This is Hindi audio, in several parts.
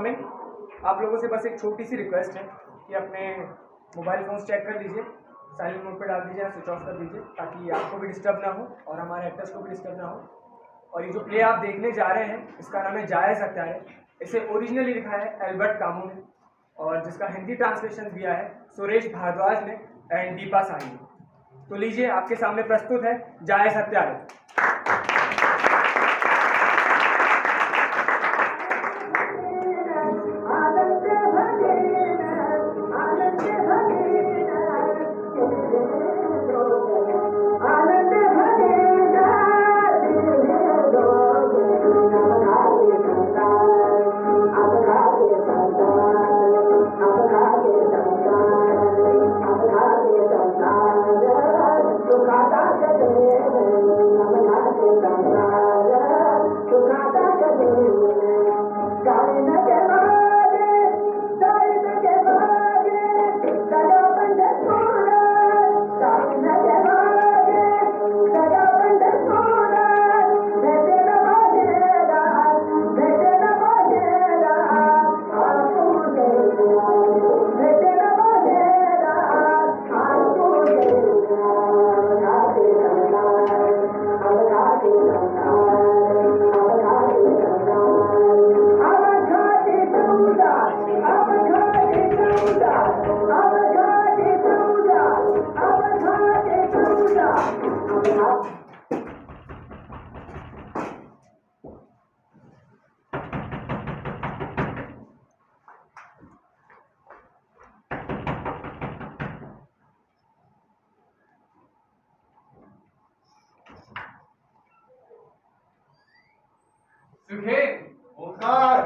कम इन। आप लोगों से बस एक छोटी सी रिक्वेस्ट है कि अपने मोबाइल फ़ोन्स चेक कर लीजिए, साइलेंट मोड पे डाल दीजिए या स्विच ऑफ कर दीजिए, ताकि आपको भी डिस्टर्ब ना हो और हमारे एक्टर्स को भी डिस्टर्ब ना हो। और ये जो प्ले आप देखने जा रहे हैं इसका नाम है जायज़ हत्यारे। इसे ओरिजिनली लिखा है एल्बर्ट कामू ने और जिसका हिंदी ट्रांसलेशन दिया है सुरेश भारद्वाज ने एंड दीपा साही ने। तो लीजिए आपके सामने प्रस्तुत है जायज़ हत्यारे। ओंकार,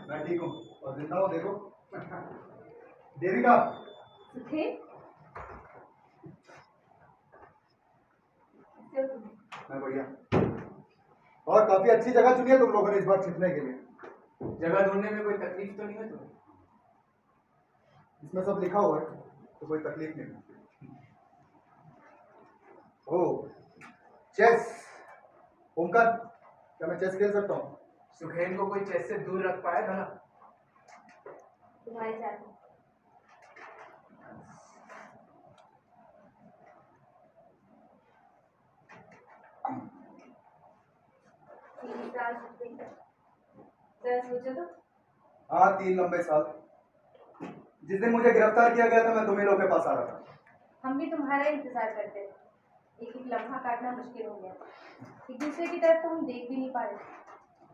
मैं ठीक हूँ और जिंदा हूँ। देखो देविका। मैं बढ़िया। और काफी अच्छी जगह चुनी है तुम लोगों ने इस बार छिपने के लिए। जगह ढूंढने में कोई तकलीफ तो नहीं है तुम्हें? इसमें सब लिखा हुआ है तो कोई तकलीफ नहीं। ओह, चेस। ओंकार, क्या मैं चेस खेल सकता हूँ? सुखेन को कोई चेस से दूर रख पाया भला? तुम्हारे साथ 3 साल सोचो तो। हाँ, 3 लंबे साल। जिस दिन मुझे गिरफ्तार किया गया था मैं तुम्ही लोग के पास आ रहा था। हम भी तुम्हारा इंतजार करते थे। एक एक लम्हा काटना मुश्किल हो गया। एक दूसरे की तरफ तो हम देख भी नहीं पा रहे।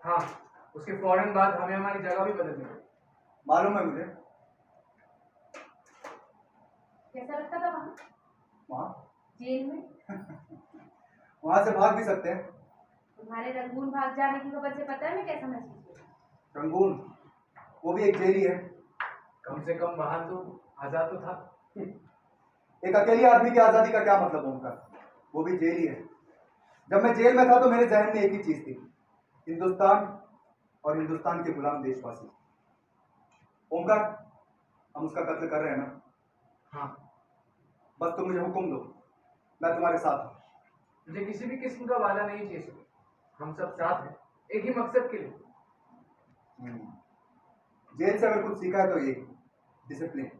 हाँ, उसके फौरन बाद हमें हमारी जगह भी बदल दी। मालूम है मुझे। कैसा लगता था वहाँ? वहाँ? जेल में? वहाँ से भाग भी सकते हैं। तुम्हारे रंगून भाग जाने की खबर से पता है मैं कैसा महसूस किया। रंगून, वो भी एक जेल ही है। कम से कम वहाँ तो आजाद तो था। एक अकेले आदमी की आजादी का क्या मतलब उनका? वो भी जेल ही है। जब मैं जेल में था तो मेरे जहन में एक ही चीज थी, हिंदुस्तान और हिंदुस्तान के गुलाम देशवासी। ओंकार, हम उसका कत्ल कर रहे हैं ना? हाँ। बस तुम मुझे हुक्म दो, मैं तुम्हारे साथ हूँ। मुझे किसी भी किस्म का वादा नहीं चाहिए। हम सब साथ हैं, एक ही मकसद के लिए। जेल से अगर कुछ सीखा है तो ये डिसिप्लिन।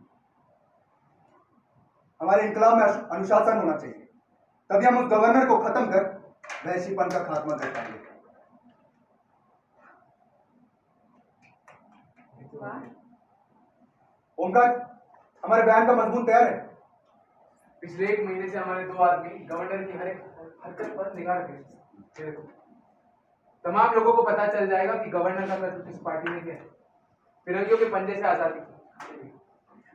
हमारे इनकलाब में अनुशासन होना चाहिए, तभी हम उस गवर्नर को खत्म कर वहशीपन का खात्मा कर पाएंगे। ओंकार, हमारे बयान का मजमून तैयार है। पिछले 1 महीने से हमारे 2 आदमी गवर्नर की हर एक हरकत पर निगाह रखे। तमाम लोगों को पता चल जाएगा कि गवर्नर का कत्ल किस पार्टी ने किया है। फिरंगियों के पंजे से आजादी।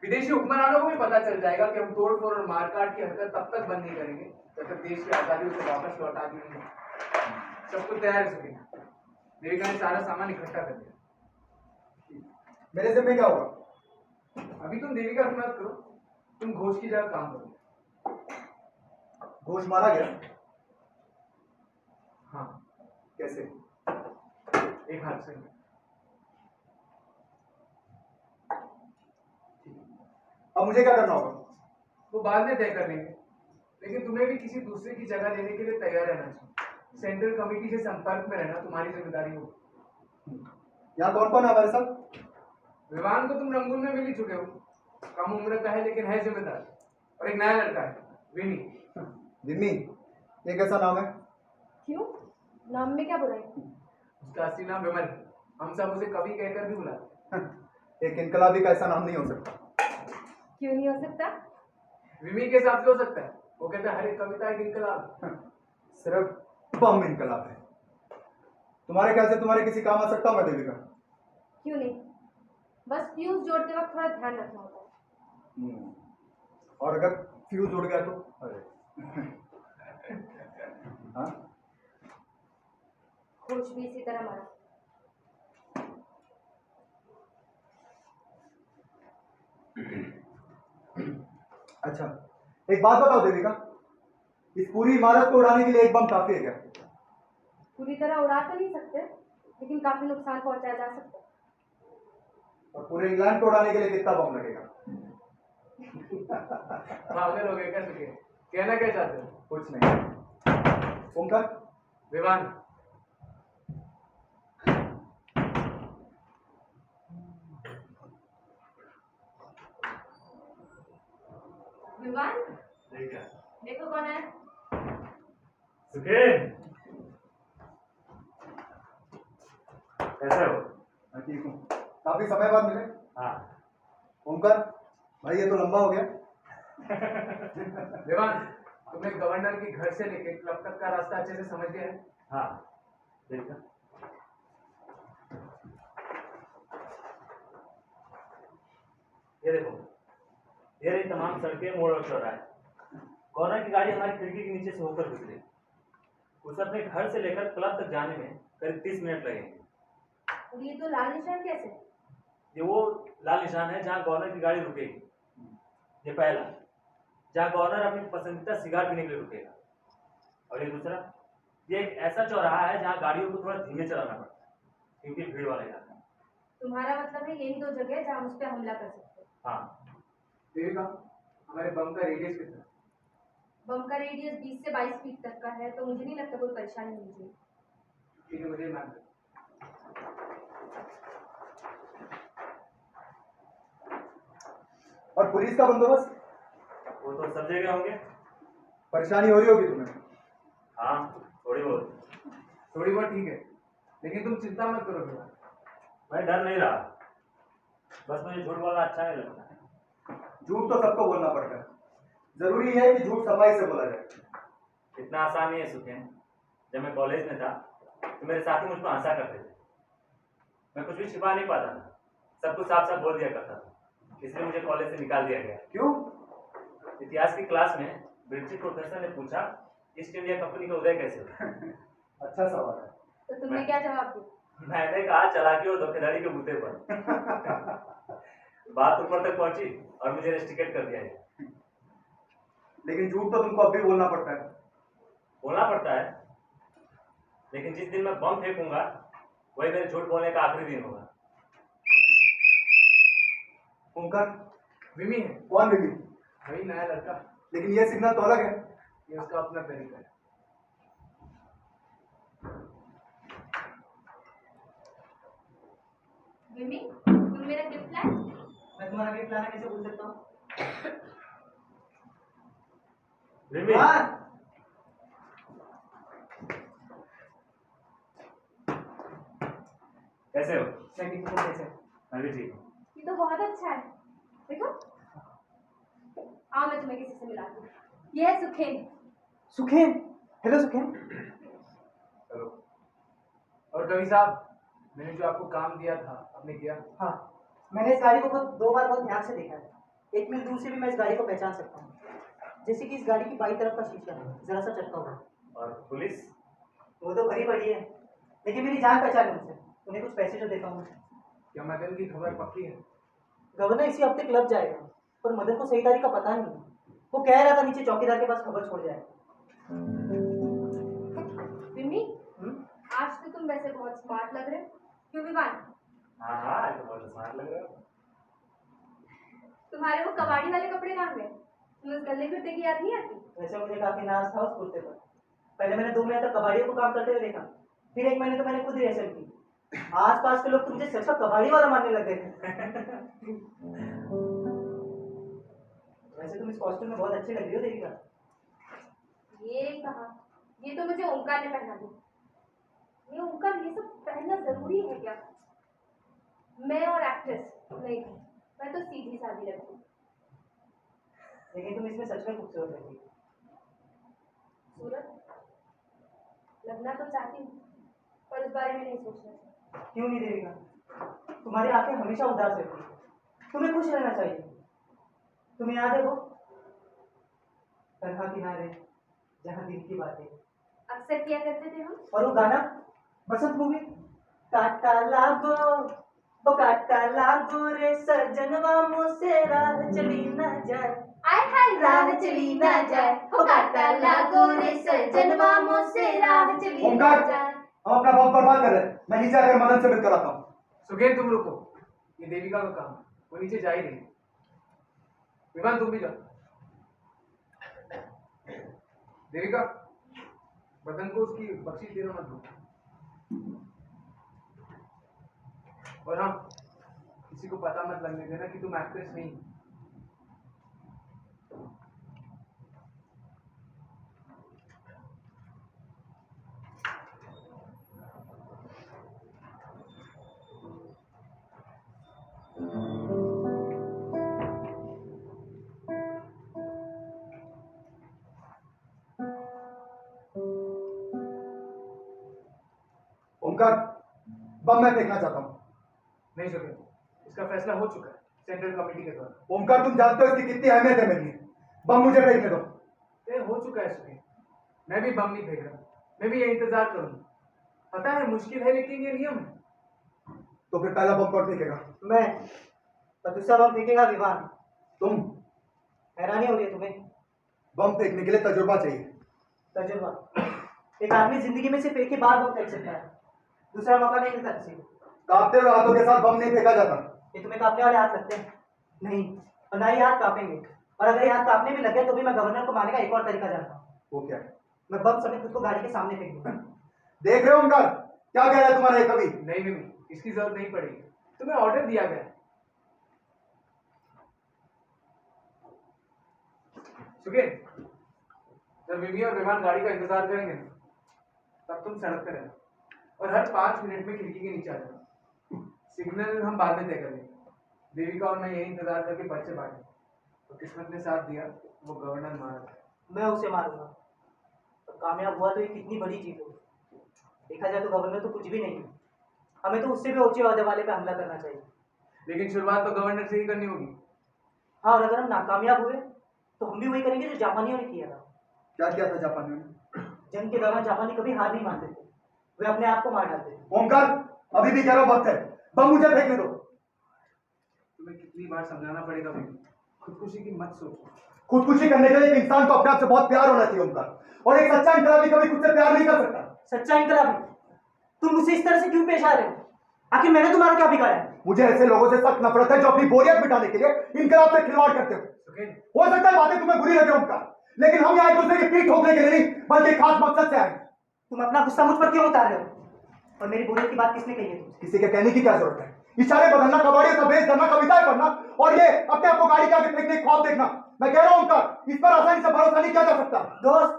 विदेशी हुक्मरानों को भी पता चल जाएगा कि हम तोड़फोड़ और मारकाट की हरकत तब तक बंद नहीं करेंगे जब तक देश की आजादी उसे वापस लौटा दी नहीं। सब कुछ तैयार है सभी। देविका ने सारा सामान इकट्ठा कर दिया। मेरे जिम्मे क्या होगा? अभी तुम देविका की मदद करो, तुम घोष की जगह काम करो। घोष मारा गया? हाँ। कैसे? एक हादसे में। अब मुझे क्या करना होगा? वो बाद में तय कर लेंगे, लेकिन तुम्हें भी किसी दूसरे की जगह लेने के लिए तैयार रहना चाहिए। सेंट्रल कमेटी से संपर्क में रहना तुम्हारी जिम्मेदारी होगी। यहाँ कौन कौन है हमारे साथ? विवान को तुम रंगून में मिल ही चुके हो, कम उम्र का है लेकिन है जिम्मेदार, और एक नया लड़का है विनी। जिम्मी, ये कैसा नाम है? क्यों? नाम में क्या बुराई? उसका असली नाम विमल है, हम सब उसे कवि कहकर भी बुलाते। एक इनकलाबी का ऐसा नाम नहीं हो सकता। क्यों नहीं हो सकता? विमी के हिसाब से हो सकता है, वो कहता है हर एक कविता एक इनकलाब। सिर्फ बम इनकलाब है। तुम्हारे ख्याल से तुम्हारे किसी काम आ सकता हूँ मैं देविका? क्यों नहीं, बस फ्यूज जोड़ते वक्त थोड़ा ध्यान रखना होता है। और अगर फ्यूज उड़ गया तो? अरे हाँ, खोज भी इसी तरह मारा। अच्छा, एक बात बताओ देविका, इस पूरी इमारत को उड़ाने के लिए एक बम काफी है क्या? पूरी तरह उड़ा तो नहीं सकते, लेकिन काफी नुकसान पहुंचाया जा सकता है। और पूरे इंग्लैंड को उड़ाने के लिए कितना बम लगेगा? पागल हो गए क्या तुझे? कहना क्या चाहते हो? कुछ नहीं। ओमकार, विवान, विवान, देखो कौन है। सुखेन, कैसे हो? मैं ठीक हूँ। काफी समय बाद मिले। हाँ। ओमकार भाई, ये तो लंबा हो गया। विवान, तुमने गवर्नर के घर से लेकर क्लब तक का रास्ता अच्छे से समझ लिया है? हाँ, देखा। ये देखो, ये रही तमाम सड़कें, मोड़ और चौराहे। कॉर्नर की गाड़ी हमारी खिड़की के नीचे से होकर गुजरी। उसे अपने घर से लेकर क्लब तक जाने में करीब 30 मिनट लगेंगे। और ये तो लाल निशान कैसे? ये वो लाल निशान है जहाँ गवर्नर की गाड़ी रुकेगी। ये पहला, जहाँ गवर्नर अपनी पसंदीदा सिगार पीने के लिए रुकेगा। और ये दूसरा, ये एक ऐसा चौराहा है जहाँ गाड़ियों को थोड़ा धीमे चलाना पड़ता है, क्योंकि भीड़ वाला इलाका है। तुम्हारा मतलब है यही दो जगह जहाँ उस पर हमला कर सकते हो? हाँ। देविका, हमारे बम का रेडियस कितना है? बम का रेडियस 20 से 22 फीट तक का है, तो मुझे नहीं लगता कोई परेशानी होनी चाहिए। ठीक है, मुझे मान लो। और पुलिस का बंदोबस्त? वो तो सब जगह होंगे। परेशानी हो रही होगी तुम्हें? हाँ, थोड़ी बहुत। थोड़ी बहुत ठीक है, लेकिन तुम चिंता मत करो विवान। मैं डर नहीं रहा, बस मुझे झूठ बोलना अच्छा नहीं लगता। झूठ तो सबको बोलना पड़ता है, जरूरी है कि झूठ सफाई से बोला जाए। इतना आसान नहीं है सुखेन। जब मैं कॉलेज में था तो मेरे साथी मुझ पर हंसा करते थे। मैं कुछ भी छिपा नहीं पाता था, सब कुछ साफ साफ बोल दिया करता था। इसलिए मुझे कॉलेज से निकाल दिया गया। क्यों? इतिहास की क्लास में ब्रिटिश प्रोफेसर ने पूछा, ईस्ट इंडिया कंपनी का उदय कैसे हुआ? अच्छा सवाल है। तो तुमने क्या जवाब दिया? मैंने कहा चालाकी और धोखेधड़ी के बूते पर। बात ऊपर तक पहुंची और मुझे रेस्ट्रिकेट कर दिया गया। लेकिन झूठ तो तुमको अब भी बोलना पड़ता है। बोलना पड़ता है, लेकिन जिस दिन मैं बम फेंकूंगा वही मेरे झूठ बोलने का आखिरी दिन होगा। ओमकार, विमी है, कौन विमी? वही नया लड़का। लेकिन ये सिग्नल तो अलग है। ये उसका अपना तरीका है। विमी, तुम मेरा गिफ्ट लाए? मैं तुम्हारा गिफ्ट लाना कैसे भूल सकता हूँ? रिमी, हाँ, कैसे हो? मैं ठीक हूँ, तुम कैसे हो? मैं भी ठीक हूँ। ये तो बहुत अच्छा है। देखो, आओ मैं तुम्हें किसी से मिलाती हूँ। ये है सुखेन। सुखेन, हेलो सुखेन। हेलो। और कवि साहब, मैंने जो आपको काम दिया था आपने किया? हाँ, मैंने इस गाड़ी को दो बार बहुत ध्यान से देखा है। 1 मील दूर से भी मैं इस गाड़ी को पहचान सकता हूँ, जैसे कि इस गाड़ी की बाई तरफ का शीशा है, जरा सा चटका हुआ। और पुलिस? वो तो भरी पड़ी है, लेकिन मेरी जान पहचान है उनसे। उन्हें कुछ पैसे जो देता हूँ। क्या मदन की खबर पक्की है? गवर्नर इसी हफ्ते क्लब जाएगा, पर मदन को सही तारीख का पता नहीं है। वो कह रहा था नीचे चौकीदार के पास खबर छोड़ जाए। विमी, आज तो तुम वैसे बहुत स्मार्ट लग रहे हो। क्यों विवान? हाँ हाँ, आज तो बहुत स्मार्ट लग रहे हो। तुम्हारे वो कबाड़ी वाले कपड़े कहाँ गए? तुम्हें उस गले कुर्ते की याद नहीं आती? वैसे मुझे काफी नाज था उस कुर्ते पर। पहले मैंने 2 महीने तक कबाड़ियों को काम करते हुए देखा, फिर 1 महीने तो मैंने खुद रिहर्सल की। आसपास के लोग तो मुझे सच का कबाड़ी वाला मानने लग गए थे। वैसे तुम इस कॉस्ट्यूम में बहुत अच्छी लग रही हो देविका। ये कहा, ये तो मुझे ओंकार ने पहना दी। ये ओंकार, ये सब पहनना जरूरी है क्या? मैं और एक्ट्रेस नहीं थी, मैं तो सीधी सादी रखती। लेकिन तुम इसमें सच में खूबसूरत लग रही हो। सूरत लगना तो चाहती हूँ, पर इस बारे में नहीं सोचना चाहिए। क्यों नहीं देविका? तुम्हारी आंखें हमेशा उदास रहती है, तुम्हें खुश रहना चाहिए। तुम्हें याद है वो तन्हा किनारे जहाँ दिल की बातें, अक्सर किया करते थे हम। और वो गाना बसंत मूवी, काटा लागो वो काटा लागो रे सजनवा मुझसे राह चली न जाए। आय हाय राह चली ना जाए, हो काटा लागो रे सजनवा मुझसे राह चली ना ओंकार, जाए। हम अपना वक्त बर्बाद कर रहे हैं। मैं नीचे आकर मदन से मिलकर आता हूँ। सुगेन तुम रुको, ये देविका का काम है, वो नीचे जा ही नहीं। विमान तुम भी जाओ। देविका, बदन को उसकी बख्शीश देना मत भूलो। और हाँ, किसी को पता मत लगने देना कि तुम एक्ट्रेस नहीं हो। ओंकार, बम मैं फेंकना चाहता हूँ। नहीं सुगेन, इसका फैसला हो चुका है सेंट्रल कमेटी के द्वारा। ओंकार, तुम जानते हो इसकी कितनी अहमियत है मेरे लिए। बम मुझे फेंकने दो। ये हो चुका है सुगेन, मैं भी बम नहीं फेंक रहा, मैं भी ये इंतजार करूंगा। पता है मुश्किल है, लेकिन ये नियम है। तो फिर पहला बम कौन फेंकेगा? मैं, और दूसरा बम फेंकेगा विवान। तुम? हैरानी हो रही है तुम्हें? बम फेंकने के लिए तजुर्बा चाहिए। तजुर्बा? एक आदमी जिंदगी में सिर्फ एक ही बार बम फेंक सकता है, दूसरा मौका नहीं मिलता किसी को। कांपते हुए हाथों के साथ बम नहीं फेंका जाता। ये तुम्हें कांपने वाले हाथ लगते हैं? नहीं, और ना ही हाथ कांपेंगे। और अगर ये हाथ कांपने भी लगे तो भी मैं गवर्नर को मारने का एक और तरीका जानता हूँ। वो क्या? मैं बम समेत खुद को गाड़ी के सामने फेंक दूंगा। देख रहे हो ओंकार, क्या कह रहा है तुम्हारा ये कवि? नहीं नहीं, इसकी जरूरत नहीं पड़ेगी, तुम्हें ऑर्डर दिया गया है। सुगेन, जब विमी और विमान गाड़ी का इंतजार करेंगे ना, तब तुम सड़क पर रहना और हर 5 मिनट में खिड़की के नीचे आ जाना। सिग्नल हम बाद में तय करेंगे। देविका और मैं यही इंतजार करके पर्चे बांटे, तो किस्मत ने साथ दिया, वो गवर्नर मारा। मैं उसे मारूंगा, तो कामयाब हुआ तो ये कितनी बड़ी जीत होगी। देखा जाए तो गवर्नर तो कुछ भी नहीं है, हमें तो उससे भी ऊंचे वादे वाले पे हमला करना चाहिए। लेकिन शुरुआत तो गवर्नर से ही करनी होगी। हाँ, और अगर हम नाकामयाब हुए तो हम भी वही करेंगे जो जापानियों ने किया था। क्या किया था जापानियों ने? जंग के दौरान जापानी कभी हार नहीं मानते थे, वे अपने आप को मार डालते थे। ओंकार, अभी भी कह रहा हूं वक्त है, बम मुझे फेंकने दो। तुम्हें कितनी बार समझाना पड़ेगा विमी, खुदकुशी की मत सोचो। खुदकुशी करने के लिए एक इंसान को अपने आप से बहुत प्यार होना चाहिए ओंकार, और एक सच्चा इंकलाबी कभी खुद से प्यार नहीं कर सकता। सच्चा इंकलाबी? तुम मुझसे इस तरह से क्यों पेश आ रहे हो? आखिर मैंने तुम्हारा क्या बिगाड़ा है? मुझे ऐसे लोगों से सख्त नफरत है जो अपनी बोरियत मिटाने के लिए इनकलाब से खिलवाड़ करते हो। सुगेन, हो सकता है बातें तुम्हें बुरी लगे ओंकार, लेकिन हम यहाँ एक दूसरे की पीठ ठोकने के लिए नहीं, बल्कि एक खास मकसद से आए। तुम अपना गुस्सा मुझ पर क्यों उतार रहे हो? और मेरी बोरियत की बात किसने कही है तुमसे? किसी के कहने की क्या जरूरत है? इशारे बदलना, कबाड़ियों का भेष करना, कविताएं पढ़ना, और ये अपने आप को गाड़ी के आगे फेंकने की ख्वाब देखना। मैं कह रहा हूं ओंकार, इस पर आसानी से भरोसा नहीं किया जा सकता। दोस्त,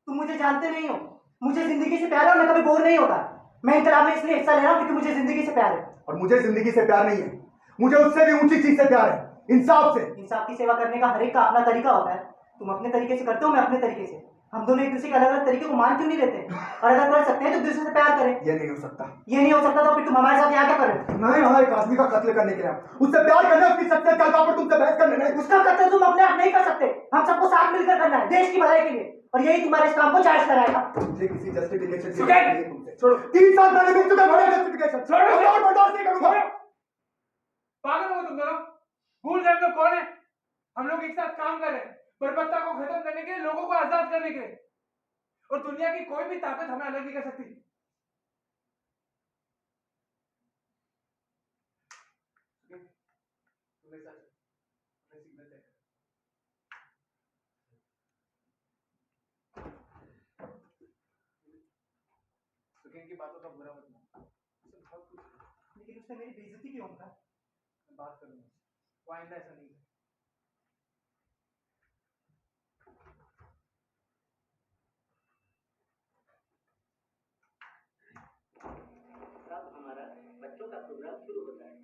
तुम मुझे जानते नहीं हो। मुझे जिंदगी से प्यार है और मैं कभी बोर नहीं होता। मैं इंकलाब में इसलिए हिस्सा ले रहा हूं क्योंकि मुझे जिंदगी से प्यार है। और मुझे जिंदगी से प्यार नहीं है, मुझे उससे भी ऊंची चीज से प्यार है, इंसाफ से। इंसाफ की सेवा करने का हर एक का अपना तरीका होता है। तुम अपने तरीके से करते हो, मैं अपने तरीके से। हम दोनों एक दूसरे के अलग अलग तरीके को मान क्यों नहीं लेते? और अगर कर सकते हैं तो एक दूसरे से प्यार करें। ये नहीं हो सकता। ये नहीं हो सकता तो फिर तुम हमारे साथ यहाँ क्या कर रहे हो? मैं यहाँ एक आदमी का कत्ल करने के लिए आया, उससे प्यार करने, उसकी शख्सियत के आधार पर तुमसे बहस करने नहीं। उसका कत्ल तुम अपने आप नहीं कर सकते, हम सबको साथ मिलकर करना है, देश की भलाई के लिए। और यही तुम्हारे इस काम को जायज कराएगा। मुझे किसी जस्टिफिकेशन की सुगेन! जरूरत नहीं है तुमसे। छोड़ो। 3 साल पहले तुम चुके बड़े जस्टिफिकेशन, छोड़ो। मैं और बर्दाश्त नहीं करूंगा। पागल हो तुम दोनों? भूल गए हम लोग कौन है? हम लोग एक साथ काम कर रहे हैं, बर्बरता को खत्म करने के लिए, लोगों को आजाद करने के लिए। और दुनिया की कोई भी ताकत हमें अलग नहीं कर सकती। तुम्हें सच, तुम्हें सिग्नल तय कर। सुगेन की बातों का बुरा मत मानो। बहुत कुछ है। लेकिन उसने मेरी बेइज्जती क्यों ओमकार? मैं बात करूंगा उससे। वो आइंदा ऐसा नहीं करे। अब हमारा बच्चों का प्रोग्राम शुरू होता है।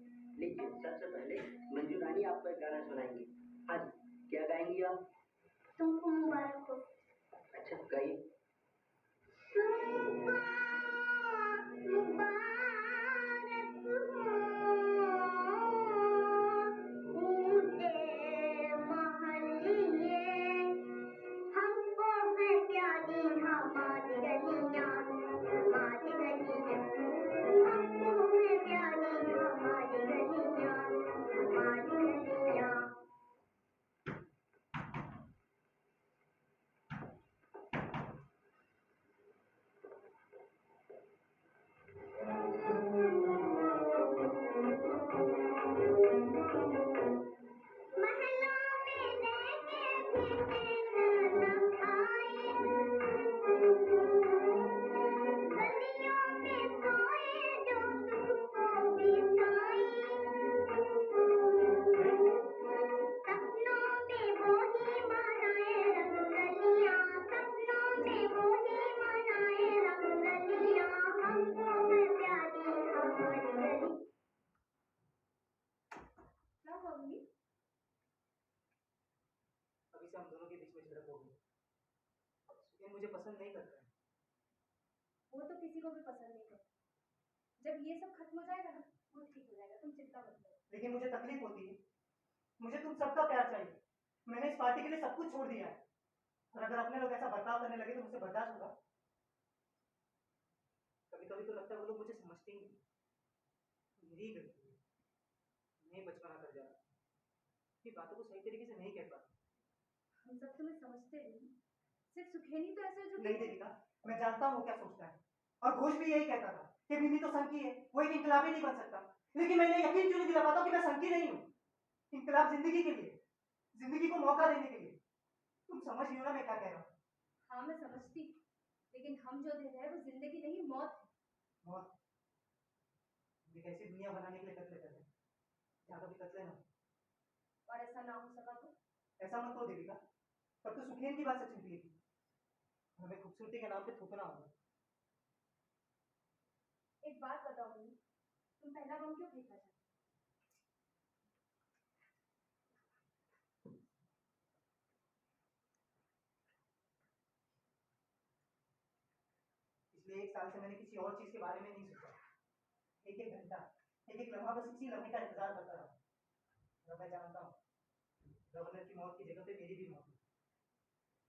लीजिए सबसे पहले मंजू रानी आपको एक गाना सुनाएंगी। हाँ जी, क्या गाएंगी आप? तुमको मुबारक हो। अच्छा गाइए। तुमको मुबारक हो ऊंचे महलिये, हमको है प्यारी हमारी गलियां, हमारी गलियां, हमको है प्यारी हमारी गलियां, हमारी गलियां। महलों में लेके फिरते न आए, गलियों में सोए जो तुमको बिछाए, सपनों में वो ही मनाए रंग गलियां, सपनों में वो ही मनाए रंग गलियां, हमको है प्यारी हमारी गली। क्या कहूँगी? अभी से हम दोनों के बीच में झड़प हो गई। सुखियन मुझे पसंद नहीं करता है। वो तो किसी को भी पसंद नहीं करता। जब ये सब खत्म हो जाएगा ना, वो ठीक हो जाएगा, तुम चिंता मत करो। लेकिन मुझे तकलीफ होती है। मुझे तुम सबका प्यार चाहिए। मैंने इस पार्टी के लिए सब कुछ छोड़ दिया है, और अगर अपने लोग ऐसा बर्ताव करने लगे तो मुझसे बर्दाश्त होगा? कभी कभी तो लगता है वो लोग मुझे समझते ही नहीं। मेरी गलती है, मैं बचपना कर जा रहा हूँ, ये बातों को सही तरीके से नहीं कह पाता। हम सब तुम्हें समझते नहीं, सिर्फ सुखेनी तो ऐसे जो नहीं देविका, मैं जानता हूँ वो क्या सोचता है, और घोष भी यही कहता था कि मिमी तो संकी है, वो एक इनकलाबी नहीं बन सकता। लेकिन मैंने यकीन क्यों नहीं दिला पाता कि मैं संकी नहीं हूँ। इनकलाब जिंदगी के लिए, जिंदगी को मौका देने के लिए। तुम समझ रही हो ना मैं क्या कह रहा हूँ? हाँ मैं समझती, लेकिन हम जो दे रहे हैं वो जिंदगी नहीं मौत है। मौत एक ऐसी दुनिया बनाने के लिए कत्ल कर रहे हैं जहाँ कभी कत्ल ना हो। और ऐसा ना हो सका तो ऐसा मत करो देविका, तब तो सुखियन की बात सच निकलेगी। हमें खूबसूरती के नाम पे थूकना होगा। एक बात बताओ मुझे, तुम पहला बम क्यों फेंकना चाहते? पिछले 1 साल से मैंने किसी और चीज के बारे में नहीं सोचा। एक एक घंटा, एक एक लम्हा बस इसी लम्हे का इंतजार करता रहा। और मैं जानता हूँ गवर्नर की मौत की जगह पे मेरी भी मौत हुई,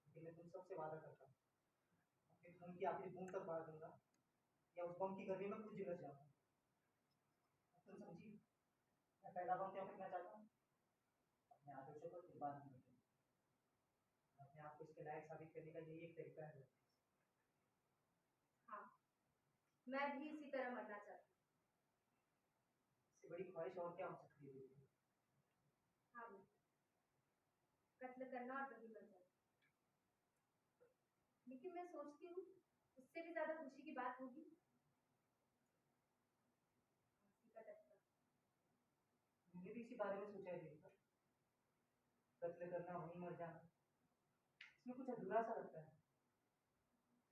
लेकिन मैं तुम सबसे वादा करता हूँ अपने खून की आखिरी बूंद तक बांट दूंगा, या उस बम की गर्मी में खुद झुलस जाऊंगा। तुम समझी? मैं पहला बम क्यों फेंकना चाहता हूँ? अपने आदर्शों पर कुर्बान होने के लिए, अपने आप को इसके लायक साबित करने का यही एक तरीका है। हाँ, मैं भी इसी तरह मरना चाहती हूँ। इससे बड़ी ख्वाहिश और क्या हो सकती है? हाँ भी, कत्ल करना और वही मर जाना। लेकिन मैं सोचती हूँ उससे भी ज्यादा खुशी की बात होगी फांसी का टकरा। मैंने भी इसी बारे में सोचा है देविका। कत्ल करना वहीं मर जाना, इसमें कुछ अधूरा सा लगता है,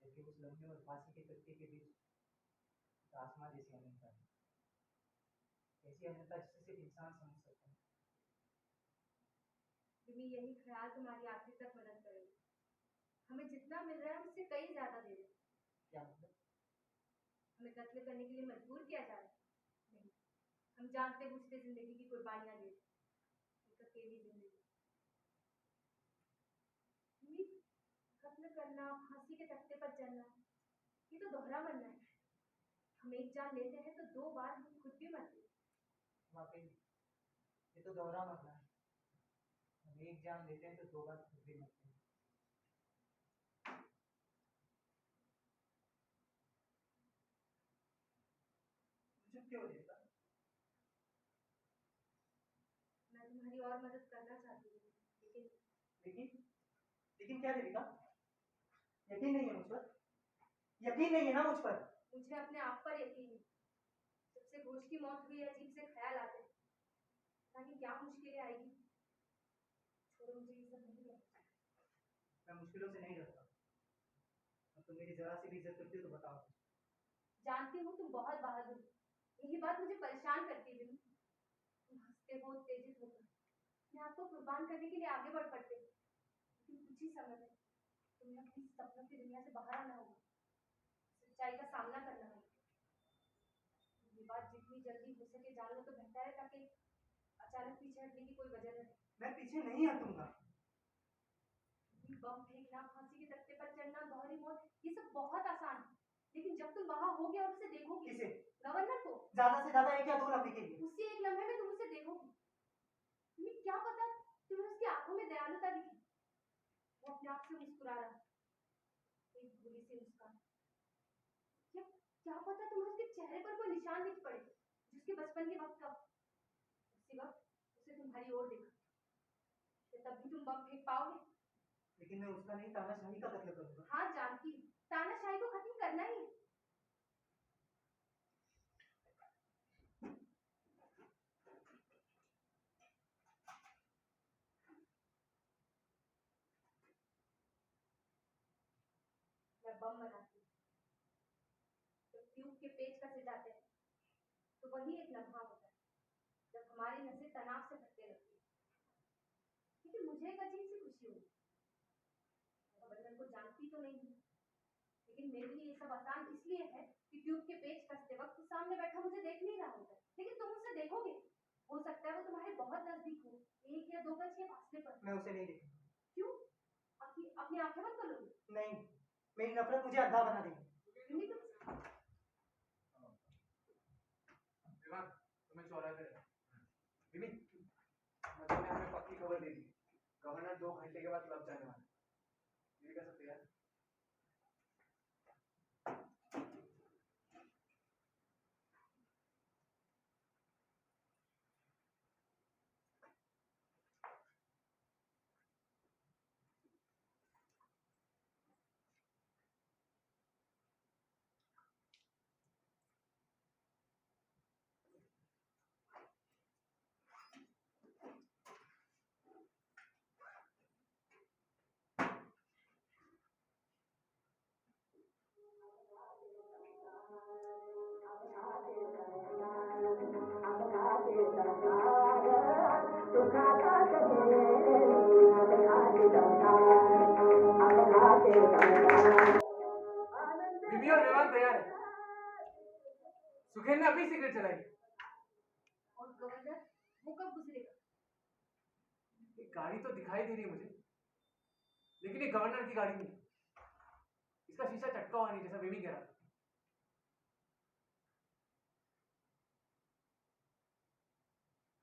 जबकि उस लम्हे और फांसी के तख्ते के बीच आसमां जैसी अनंतता है। ऐसी अनंतता जिसे सिर्फ इंसान समझ सकता है। रिमी, यही ख्याल तुम्हारी आखिर तक मदद करेगी। हमें जितना मिल रहा है उससे कई ज्यादा दे दो। क्या मतलब? हमें कत्ल करने के लिए मजबूर किया जा रहा है? नहीं, हम जानते बूझते जिंदगी की कुर्बानियां दे रहे, एक अकेली जिंदगी। रिमी, कत्ल करना, फांसी के तख्ते पर चलना, ये तो दोहरा मरना है। हम एक जान लेते हैं तो 2 बार हम खुद भी मरते हैं। वाकई ये तो दोहरा मरना है। हम एक जान लेते हैं तो 2 बार खुद भी मरते हैं। चुप क्यों हो देविका? मैं तुम्हारी और मदद करना चाहती हूँ, लेकिन लेकिन लेकिन क्या देविका? यकीन नहीं है मुझ पर? यकीन नहीं है ना मुझ पर? मुझे अपने आप पर यकीन है। जब से घोष की मौत हुई, अजीब से ख्याल आते हैं, ताकि क्या मुश्किलें आएगी। छोड़ो, मुझे ये सब नहीं कहना। मैं मुश्किलों से नहीं डरता। अब तुम मेरी जरा सी भी इज्जत करती हो तो बताओ। जानती हूँ तुम बहुत बहादुर हो, यही बात मुझे परेशान करती है। तुम हंसते हो, उत्तेजित होकर अपने आप को कुर्बान करने के लिए आगे बढ़ पड़ते हो, लेकिन कुछ ही समय में तुम्हें अपनी सपनों की दुनिया से बाहर आना होगा, सच्चाई का सामना करना होगा। ये बात जितनी जल्दी हो सके जान लो तो बेहतर है, ताकि अचानक पीछे हटने की कोई वजह न रहे। मैं पीछे नहीं हटूंगा। बम फेंकना, फांसी के तख्ते पर चढ़ना, गहरी मौत, ये सब बहुत आसान है, लेकिन जब तुम वहां होगे और उसे देखोगे, किसे? गवर्नर को, ज्यादा से ज्यादा 1 या 2 लम्हे के लिए। उसी एक लम्हे में तुम उसे देखोगे। तुम्हें क्या पता तुम्हें उसकी आंखों में दयालुता दिखे, वो अपने आप से मुस्कुरा रहा है, एक भूली सी मुस्कान। क्या क्या पता तुम्हें उसके चेहरे पर कोई निशान दिख पड़े जिसके बचपन के वक्त का। उसी वक्त उसे तुम्हारी ओर देखा, क्या तब भी तुम बम फेंक पाओगे? लेकिन मैं उसका नहीं, तानाशाही का कत्ल करूंगा। हाँ जानती हूँ, तानाशाही को खत्म करना ही है। मैं बम बनाती हूँ, जब ट्यूब के पेच कसे जाते हैं तो वही एक लम्हा होता है जब हमारी नसें तनाव से फटने लगती है। लेकिन मुझे एक अजीब सी खुशी हुई। गवर्नर को जानती तो नहीं हूँ, लेकिन मेरे लिए ये सब आसान इसलिए है कि ट्यूब के पेच कसते वक्त सामने बैठा मुझे देख नहीं रहा होता, लेकिन तुम उसे देखोगे। हो सकता है वो तुम्हारे बहुत नजदीक हो, 1 या 2 गज के फासले पर। मैं उसे नहीं देखूंगा। क्यों? अपनी आंखें बंद कर लोगे? नहीं, मेरी नफरत मुझे अंधा बना देगी। नहीं तुम विमान, तुम्हें चौराहे पे रहना। विमी, मतलब ने हमें पक्की खबर दे दी, गवर्नर 2 घंटे के बाद लग जाने वाला है। ये कह सकते यार। विमी और विमान तैयार है। सुखेन ने अभी सिगरेट चलाई। और गवर्नर वो कब गुजरेगा? एक गाड़ी तो दिखाई दे रही है मुझे, लेकिन ये गवर्नर की गाड़ी नहीं है। इसका शीशा चटका हुआ नहीं, जैसा विमी कह रहा था।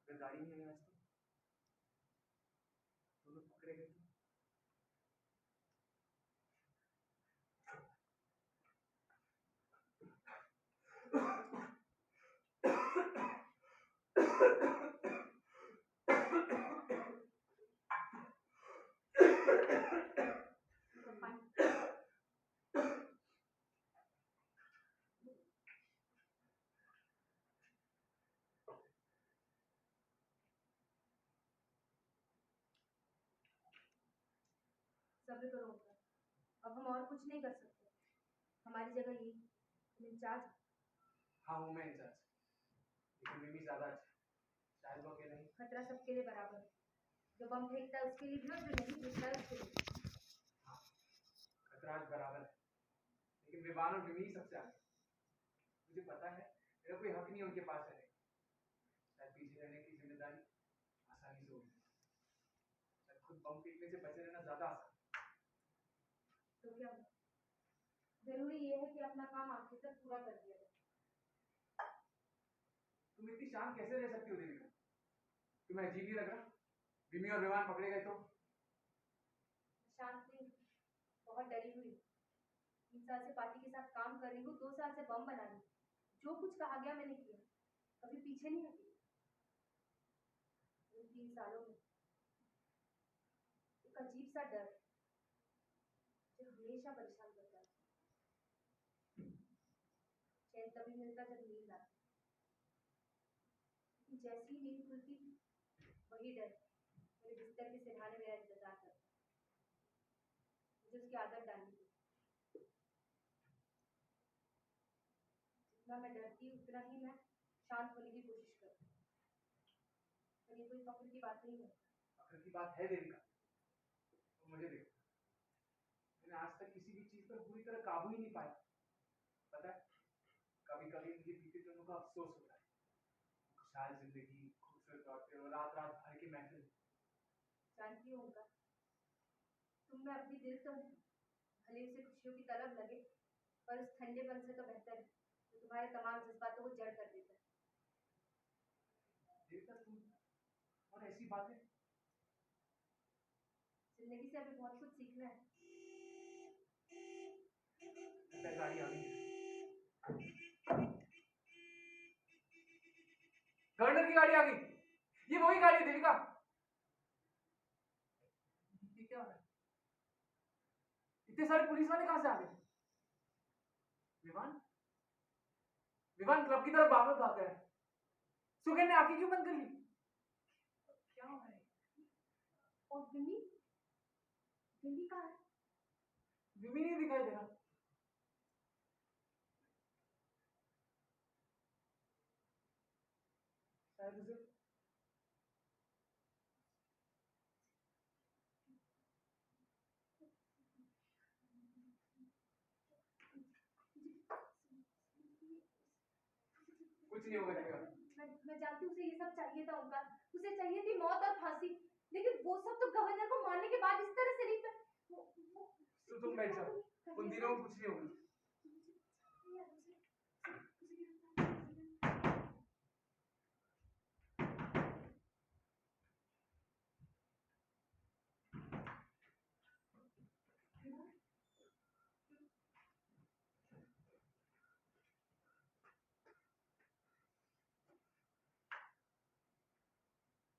अगर गाड़ी नहीं आई आज तो लोग पकड़े गए तो? सब्र करो अंकल, अब हम और कुछ नहीं कर सकते। हमारी जगह ये तुम इंचार्ज हो। हाँ हूँ मैं इंचार्ज, लेकिन विमी ज्यादा अच्छा है। शायद वो अकेला ही। खतरा सबके लिए बराबर है, जो बम फेंकता है उसके लिए भी और जो नहीं फेंकता है उसके लिए। हाँ, खतरा आज बराबर है, लेकिन विमान और विमी सबसे आगे। मुझे पता है मेरा कोई हक नहीं है उनके पास रहने का। शायद पीछे रहने की जिम्मेदारी आसानी से होगी, शायद खुद बम फेंकने से बचे रहना ज्यादा आसान। तो क्या हुआ? जरूरी ये है कि अपना काम आखिर तक पूरा कर दिया जाए। तुम इतनी शांत कैसे रह सकती हो देविका? तुम्हें अजीब नहीं लग रहा विमी और विमान पकड़े गए तो? शांत नहीं, बहुत डरी हुई। 3 साल से पार्टी के साथ काम कर रही हूँ, 2 साल से बम बना रही हूँ। जो कुछ कहा गया मैंने किया, कभी पीछे नहीं हटी। इन 3 सालों में एक अजीब सा डर जो हमेशा परेशान करता है। चैन तभी मिलता जब नींद आती। जैसी ही नींद खुलती थी वही डर मेरे बिस्तर के सिरहाने मेरा इंतजार करता। मुझे उसकी आदत डालनी थी। जितना मैं डरती उतना ही मैं शांत होने की कोशिश करती। पर ये कोई फख्र की बात नहीं है। फख्र की बात है देविका। तो मुझे देखो, मैंने आज तक किसी भी चीज पर पूरी तरह काबू ही नहीं पाया। पता है, कभी कभी मुझे बीते दिनों का अफसोस होता है। खुशहाल जिंदगी, खूबसूरत औरतें और रात रात भर की महफिल। जानती हूँ उनका, तुम में अपनी दिल तो है, भले उसे खुशियों की तलब लगे, पर उस ठंडेपन से तो बेहतर है जो तुम्हारे तमाम जज्बातों को जड़ कर देता है। देविका, तुम और ऐसी बातें। जिंदगी से अभी बहुत कुछ सीखना है। गाड़ी आ गई है। गवर्नर की गाड़ी आ गई। ये वही गाड़ी है देविका। ये क्या हो रहा है? इतने सारे पुलिस वाले कहां से आ गए? विमान विमान क्लब की तरफ भाग रहा है। सुगन ने आंखें क्यों बंद कर ली? क्या हो रहा है? और बिन्नी बिन्नी कहाँ है? विमी नहीं दिखाई दे रहा। शायद उसे कुछ नहीं होगा देविका। मैं जानती हूँ उसे ये सब चाहिए था उनका। उसे चाहिए थी मौत और फांसी, लेकिन वो सब तो गवर्नर को मारने के बाद इस तरह से नहीं तो तुम बैठ जाओ, उन दिनों में कुछ नहीं होगा।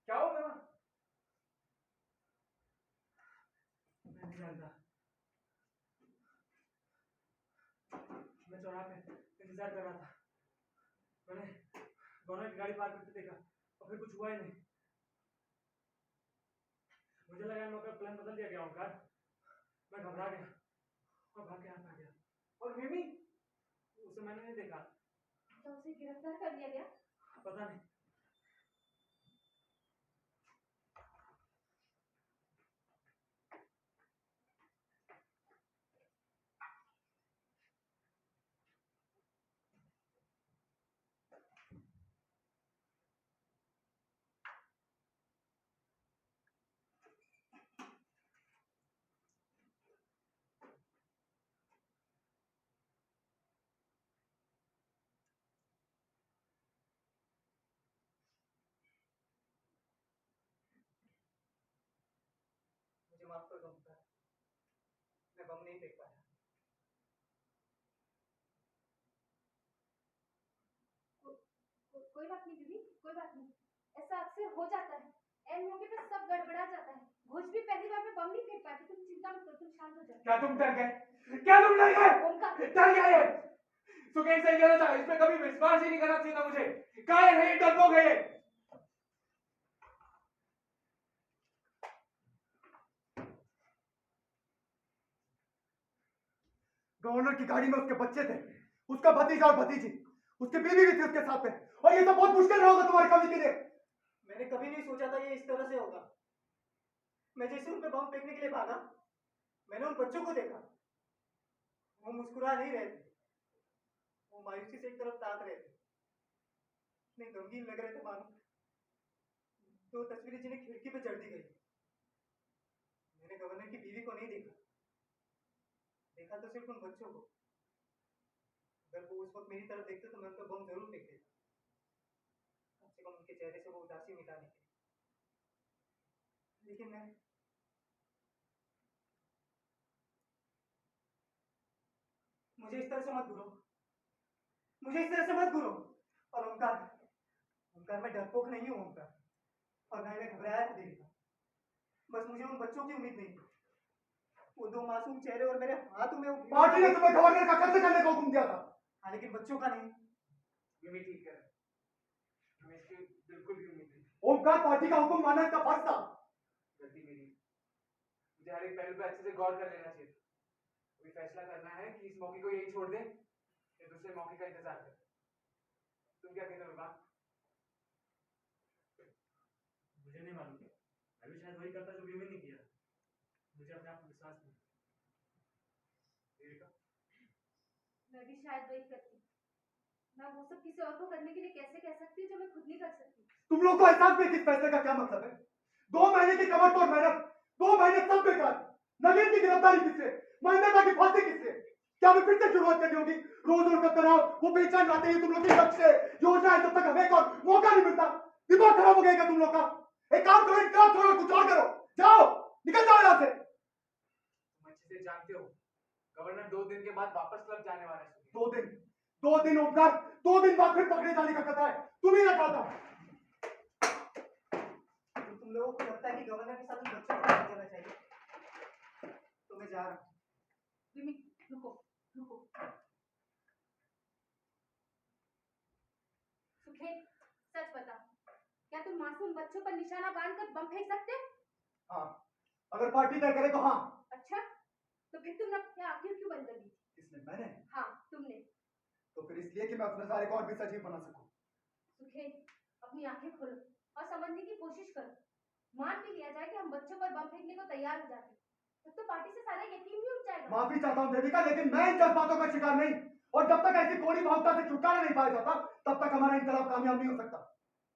क्या होगा? मैं नहीं जानता। मैं चौराहे पे इंतजार कर रहा था। मैंने गवर्नर की गाड़ी पार करते देखा और फिर कुछ हुआ ही नहीं। मुझे लगा इन लोगों का प्लान बदल दिया गया होगा। मैं घबरा गया और भाग के यहाँ आ गया। और मिमी, उसे मैंने नहीं देखा। तो उसे गिरफ्तार कर लिया गया? पता नहीं। मुझे माफ कर दो ओंकार, मैं बम नहीं फेंक पाया। कोई बात नहीं बीबी, कोई बात नहीं। ऐसा अक्सर हो जाता है। ऐन मौके पे सब गड़बड़ा जाता है। घोष भी पहली बार में बम नहीं फेंक पाती। तुम चिंता मत करो, तुम शांत हो जाओ। क्या तुम डर गए? क्या तुम डर गए? उनका डर गया ये? सुकेश सही कहना था, इस पे कभी विश्वास ही नहीं करना चाहिए था मुझे। कायर है ये, डरपोक है ये। गवर्नर की गाड़ी में उसके बच्चे थे, उसका भतीजा और भतीजी, उसकी बीवी भी थी उसके साथ में, और ये तो बहुत मुश्किल होगा तुम्हारे कवि के लिए। मैंने कभी नहीं सोचा था ये इस तरह से होगा। मैं जैसे उन पे बम फेंकने के लिए भागा, मैंने उन बच्चों को देखा। वो मुस्कुरा नहीं रहे थे, वो मायूसी से एक तरफ ताक रहे थे। इतने गमगीन लग रहे थे मानो दो तस्वीरें जिन्हें खिड़की पे चढ़ दी गई। मैंने गवर्नर की बीवी को नहीं देखा, देखा तो सिर्फ उन बच्चों को। अगर वो उस वक्त मेरी तरफ देखते तो मैं उन पर बम जरूर फेंक देता, कम से कम उनके चेहरे से वो उदासी मिटाने के लिए। लेकिन मैं मुझे इस तरह से मत घूरो, मुझे इस तरह से मत घूरो। और ओंकार, ओंकार मैं डरपोक नहीं हूँ ओंकार, और ना ही मैं घबराया था देविका। बस मुझे उन बच्चों की उम्मीद नहीं थी। वो दो मासूम चेहरे और मेरे हाथों में पार्टी ने तुम्हें गवर्नर का कब्जा करने का हुक्म दिया था। हाँ, लेकिन बच्चों का नहीं। मिमी ठीक है, हमें इसकी बिल्कुल भी ओमकार पार्टी का हुक्म मानना इसका फर्ज था। गलती मेरी, मुझे हर एक पहलू पे अच्छे से गौर कर लेना चाहिए। अभी फैसला करना है कि इस मौके को यही छोड़ दे या दूसरे मौके का इंतजार कर। तुम क्या कहते हो बाबा? मुझे नहीं मालूम, मैं भी शायद वही करता जो बीवी ने किया। मुझे अपने आप पर विश्वास नहीं। देविका, मैं भी शायद वही करती। मैं वो सब किसी और को करने के लिए कैसे कह सकती हूँ जो मैं खुद नहीं कर सकती। तुम लोग को एहसास नहीं कि इस फैसले का क्या मतलब है? 2 महीने की कमर तोड़ मेहनत, 2 महीने सब बेकार। नगेन की गिरफ्तारी किससे? महेंद्र की फांसी किससे? क्या हमें फिर से शुरुआत करनी होगी? रोज रोज का तनाव, वो बेचैन आते हैं तुम लोग की लक्ष्य योजना है, जब तक हमें एक और मौका नहीं मिलता। दिमाग खराब हो गया क्या तुम लोग का? एक काम करो, इनकलाब छोड़ो, कुछ और करो। जाओ, निकल जाओ यहाँ से। तुम अच्छे से जानते हो गवर्नर 2 दिन के बाद वापस क्लब जाने वाला है। 2 दिन ओमकार, 2 दिन बाद फिर पकड़े जाने का खतरा है। तुम ही ना चाहता। तो तुम लोगों को लगता है कि गवर्नर के साथ उन बच्चों को नहीं जाना चाहिए, तो मैं जा रहा हूँ। रिमी, रुको रुको। सुखेन, सच बता, क्या तुम मासूम बच्चों पर निशाना बांधकर बम फेंक सकते हो? हाँ, अगर पार्टी तय करे तो हाँ। अच्छा, तो फिर तुमने अपनी आंखें क्यों बंद कर दी? किसने? मैंने? हाँ, तुमने। तो फिर इसलिए कि मैं अपने सारे को और भी सजीव बना सकूं। सुखेन, अपनी आंखें खोलो और समझने की कोशिश करो। मान भी लिया जाए कि हम बच्चों पर बम फेंकने को तैयार हो जाते, तब तो पार्टी से सारा यकीन ही उठ जाएगा। माफी चाहता हूँ देविका, लेकिन मैं इन जज्बातों का शिकार नहीं। और जब तक ऐसी कोरी भावना से छुटकारा नहीं पाया जाता, तब तक हमारा इनकलाब कामयाब नहीं हो सकता।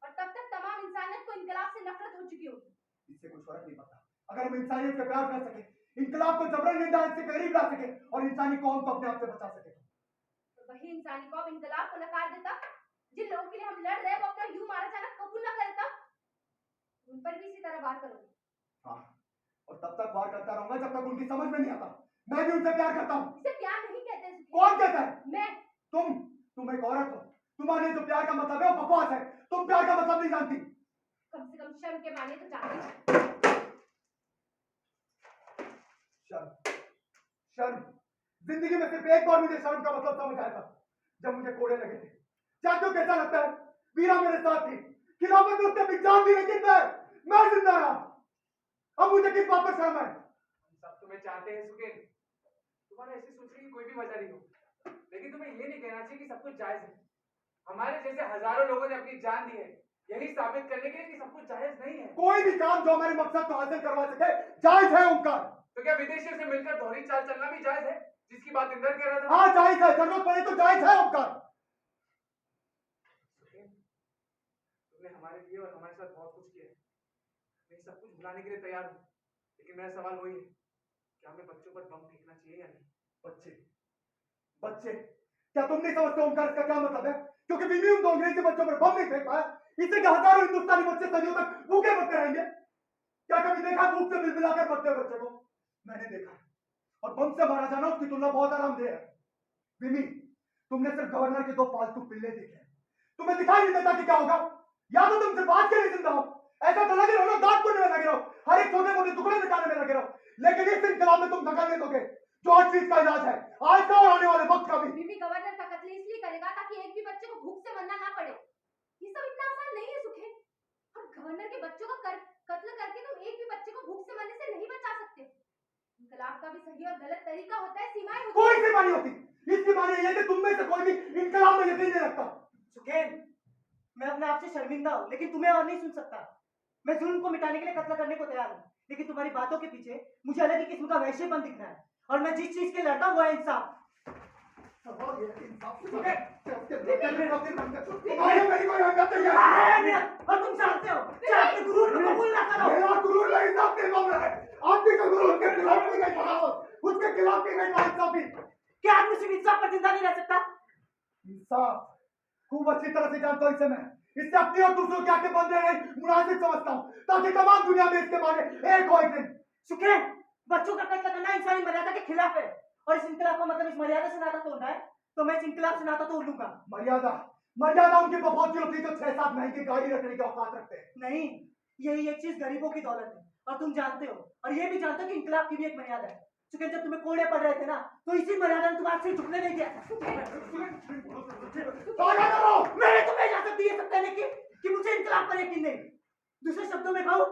और तब तक तमाम इंसानियत को इनकलाब से नफरत हो चुकी होगी। इससे कोई फर्क नहीं पड़ता। अगर हम इंसानियत से प्यार कर सके, इनकलाब को जबरन निंदा से करीब ला सके और इंसानी कौम को अपने आप से बचा सके, तो वही इंसानी कौम इनकलाब को नकार देता। जिन लोगों के लिए हम लड़ रहे हैं वो अपना यूं मारा जाना कबूल न करता, उन पर भी इसी तरह वार करोगे। हाँ, और तब तक वार करता रहूंगा जब तक उनकी समझ में नहीं आता। मैं भी उनसे प्यार करता हूँ। इसे प्यार नहीं कहते सुखेन। कौन कहता है? मैं। तुम एक औरत हो। तुम्हारे जो प्यार का मतलब है वो बकवास है। तुम प्यार का मतलब नहीं जानती। कम से कम शर्म के माने तो जानते हो। शर्म, शर्म। जिंदगी में सिर्फ एक बार मुझे शर्म का मतलब समझ आया था, जब मुझे कोड़े लगे थे। जानते हो कैसा लगता है? वीरा मेरे साथ थी, खिलाफत में उसने अपनी जान दी, लेकिन मैं जिंदा रहा। अब मुझे किस बात पर शर्म है? हम सब तुम्हें चाहते हैं सुखेन, तुम्हारे ऐसे सोचने की कोई भी वजह नहीं हो, लेकिन तुम्हें ये नहीं कहना चाहिए कि सब कुछ जायज है। हमारे जैसे हजारों लोगों ने अपनी जान दी है यही साबित करने के लिए कि सब कुछ जायज नहीं है। कोई भी काम जो हमारे मकसद को हासिल करवा सके जायज है ओमकार। तो क्या विदेशियों से मिलकर दोहरी चाल चलना भी जायज है, जिसकी बात इंदर कह रहा था? हाँ जायज है, जरूरत पड़े तो जायज है ओमकार। तुमने हमारे लिए और हमारे साथ बहुत कुछ किया है, मैं सब कुछ भुलाने के लिए तैयार हूँ, लेकिन मेरा सवाल वही है कि हमें बच्चों पर बम फेंकना चाहिए या नहीं? बच्चे, बच्चे, क्या तुम नहीं समझते ओमकार इसका क्या मतलब है? क्योंकि बीवी उन 2 अंग्रेजी बच्चों पर बम नहीं फेंक पाया, इससे क्या हजारों हिंदुस्तानी बच्चे सदियों तक भूखे मरते रहेंगे? क्या कभी देखा भूख से बिलबिलाकर मरते बच्चे को? मैंने देखा है, और बम से मारा जाना उसकी तुलना बहुत आरामदेह है। बिमी, तुमने सिर्फ गवर्नर के 2 पालतू पिल्ले देखे हैं, तुम्हें दिखाई नहीं देता कि क्या होगा? या तो तुम सिर्फ आज के लिए जिंदा हो, ऐसा तो लगे रहो, दांत पुण्य में लगे रहो, हर एक छोटे मोटे टुकड़े निकालने में लगे रहो, लेकिन इस इनकलाब में तुम दखल नहीं दोगे, जो हर चीज का इलाज है, आज का और आने वाले वक्त का भी। बीबी गवर्नर का कत्ल इसलिए करेगा ताकि एक भी बच्चे को भूख से मरना ना पड़े। ये सब इतना आसान नहीं है सुखेन, और गवर्नर के बच्चों का कत्ल करके तुम एक भी बच्चे को भूख से मरने से नहीं बचा सकते। इनकलाब का भी सही और गलत तरीका होता है, सीमाएं होती हैं। कोई सीमा नहीं होती। इसकी माने ये कि तुम में से कोई भी इनकलाब में यकीन नहीं रखता। सुखेन, मैं अपने आप से शर्मिंदा हूँ, लेकिन तुम्हें और नहीं सुन सकता। मैं जुल्म को मिटाने के लिए कत्ल करने को तैयार हूँ, लेकिन तुम्हारी बातों के पीछे मुझे अलग ही किस्म का वैश्यपन दिख रहा है, और मैं जिस चीज के लड़ता हूँ वो है इंसाफ। और तुम जानते हो, चाहे अपने गुरूर को कबूल ना करो। मेरा गुरूर नहीं, इंसाफ के मामला है। आपके का गुरूर उसके खिलाफ भी नहीं खड़ा हो, उसके खिलाफ भी नहीं इंसाफी। क्या आदमी सिर्फ इंसाफ पर जिंदा नहीं रह सकता? इंसाफ खूब अच्छी तरह से जानता हूँ इसे मैं। इससे अपनी और दूसरों के आगे बंद रहने मुनासिब समझता हूँ, ताकि तमाम दुनिया में इसके माने एक हो एक दिन। सुखेन, बच्चों का कत्ल करना इंसानी मर्यादा के खिलाफ है, और इस इनकलाब का मतलब इस मर्यादा से नाता तोड़ना है, तो मैं इस इनकलाब से नाता तोड़ लूंगा। मर्यादा, मर्यादा उनकी फौजी होती है जो 6-7 महीने की गाड़ी रखने की औकात रखते हैं। नहीं, यही एक चीज गरीबों की दौलत है, और तुम जानते हो, और ये भी जानते हो कि इनकलाब की भी एक मर्यादा है। सुखेन, जब तुम्हें कोड़े पड़ रहे थे ना, तो इसी मर्यादा ने तुम्हारे से झुकने नहीं दिया था। मैंने तुम्हें इजाजत दी है सब कहने की कि मुझे इनकलाब पर यकीन नहीं। दूसरे शब्दों में कहूँ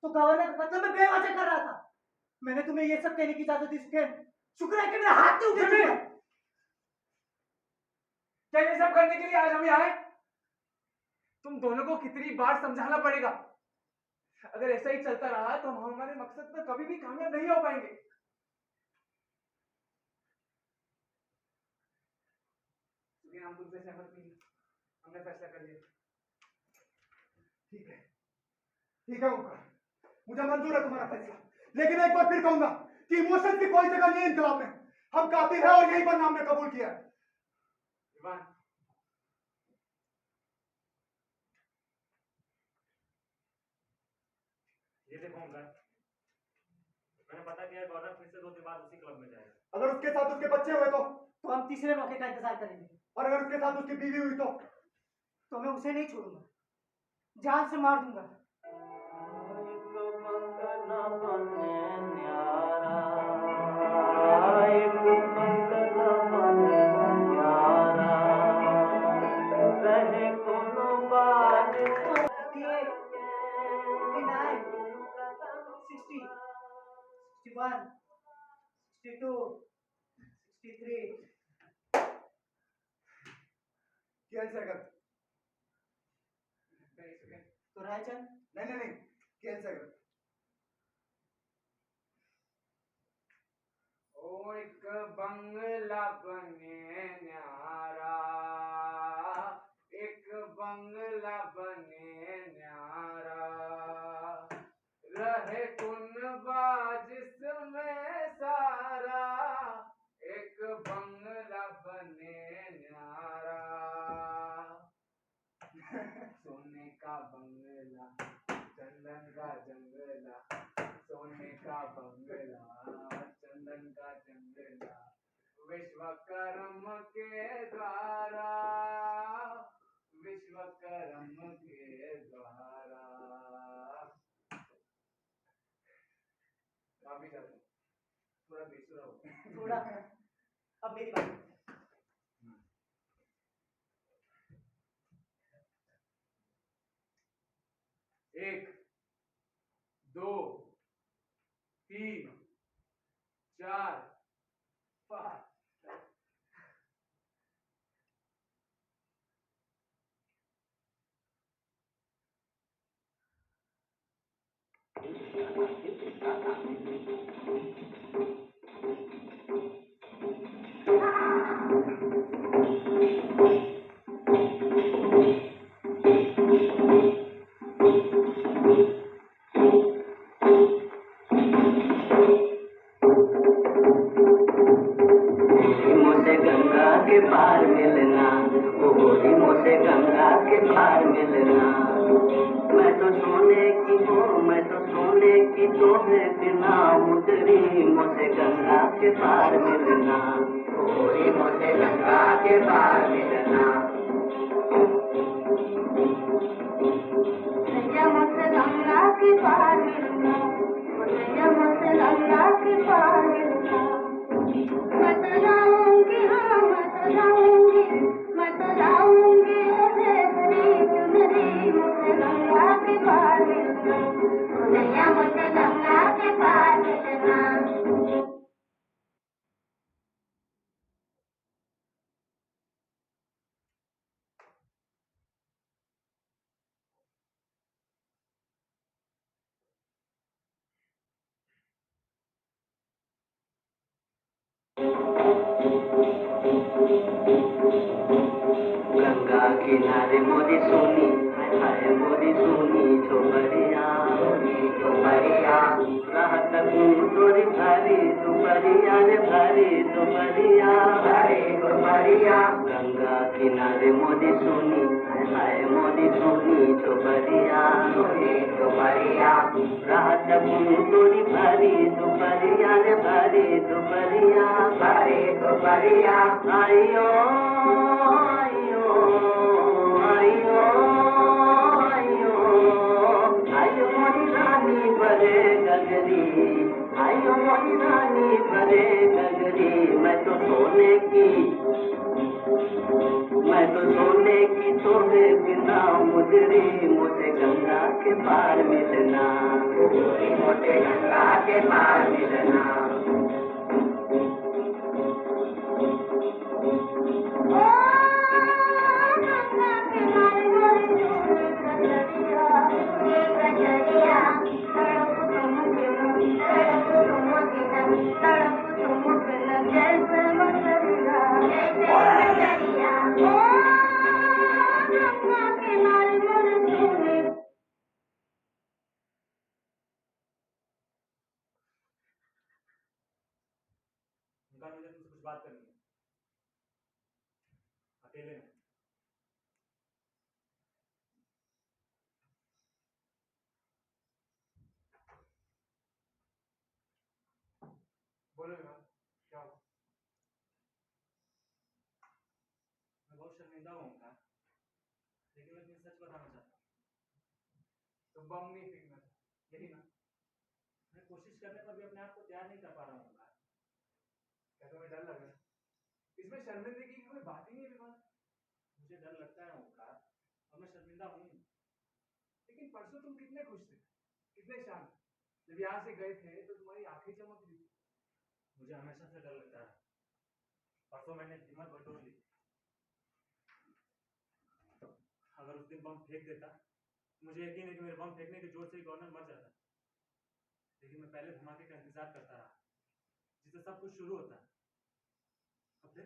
तो गवर्नर का कत्ल में बेवजह कर रहा था। मैंने तुम्हें ये सब कहने की इजाजत दी सुखैन। शुक्र है कि मेरा हाथ नहीं उठे। क्या ये सब करने के लिए आज हम यहाँ आए? तुम दोनों को कितनी बार समझाना पड़ेगा? अगर ऐसा ही चलता रहा तो हम हमारे मकसद पर कभी भी कामयाब नहीं हो पाएंगे। लेकिन हम तुमसे सहमत नहीं हैं। हमने फैसला कर लिया। ठीक है ओंकार, मुझे मंजूर है तुम्हारा फैसला, लेकिन एक बार फिर कहूंगा कि इमोशन की कोई जगह नहीं है इनकलाब में। हम कातिल है और यही पर नाम ने कबूल किया है। इवान, ये देखो ओंकार, मैंने पता किया गवर्नर फिर से 2 दिन बाद उसी क्लब में जाएगा। अगर उसके साथ उसके बच्चे हुए तो हम तीसरे मौके का इंतजार करेंगे। और अगर उसके साथ उसकी बीवी हुई तो मैं उसे नहीं छोड़ूंगा, जान से मार दूंगा। तो रायचंद नहीं कैंसर। ओ एक बंगला बने न्यारा, एक बंगला बने न्यारा, रहे कुनबा जिसमें सारा, एक बंगला बने न्यारा। सोने का बंगला, चंदन का जंगला, सोने का बंगला, चंदन का जंगला, विश्वकर्म के द्वारा, विश्वकर्म के द्वारा। आप भी जाते हो, थोड़ा बेसुरा हो। थोड़ा। अब मेरी बात। 1 2 3 4 5। मुझे गंगा के पार मिलना, ओ गोरी मुझे गंगा के पार मिलना। मैं तो सोने की हूँ, मैं तो सोने की तो है बिना उतरी, मुझे गंगा के पार मिलना, ओ गोरी मुझे गंगा के पार मिलना। मुझे गंगा के पार मिलना, मुझे गंगा के पार मिलना। मैं तो जाऊंगी, हाँ मैं तो जाऊंगी, मैं तो जाऊंगी ओढ़े हरी चुनरी, मुझे गंगा के पार मिलना, मुझे गंगा के पार मिलना। गंगा किनारे मोरी सोनी, हाय मोरी सोनी चोपड़िया, चोपड़िया राहत तोरी भारी दुपड़िया रे भारी दुपड़िया, भारी दुपड़िया। गंगा किनारे मोरी सोनी, हाय मोरी सोनी चोपड़िया, चोपड़िया राहत तोरी भारी दुपड़िया रे भारी दुपड़िया, भारी दुपड़िया। आयो आयो मोरी रानी बड़े गगरी, आयो मोरी रानी बड़े गगरी। मैं तो सोने की, मैं मैं तो सोने की तोहे बिना मुजरी मुझे गंगा के पार मिलना, मुझे गंगा के पार मिलना। उनका मुझे तुमसे कुछ बात करनी है, अकेले में। बोलो विवान, क्या हुआ? मैं बहुत शर्मिंदा हूँ ओंकार, लेकिन मैं तुम्हें सच बताना चाहता हूँ। तो बम नहीं फेंकना था, यही ना? मैं कोशिश करने पर भी अपने आप को तैयार नहीं कर पा रहा हूँ ओंकार। क्या तुम्हें डर लग रहा है? इसमें शर्मिंदगी की कोई बात ही नहीं है विवान। मुझे डर लगता है ओंकार, और मैं शर्मिंदा हूँ। लेकिन परसों तुम कितने खुश थे, कितने शांत। जब यहाँ से गए थे तो तुम्हारी आंखें चमक रही थी। मुझे हमेशा से डर लगता है। परसों मैंने हिम्मत बटोर ली। अगर उस दिन बम फेंक देता, मुझे यकीन है कि मेरे बम फेंकने के जोर से ही गवर्नर मर जाता। लेकिन मैं पहले धमाके का इंतजार करता रहा, जिससे सब कुछ शुरू होता है। अब फिर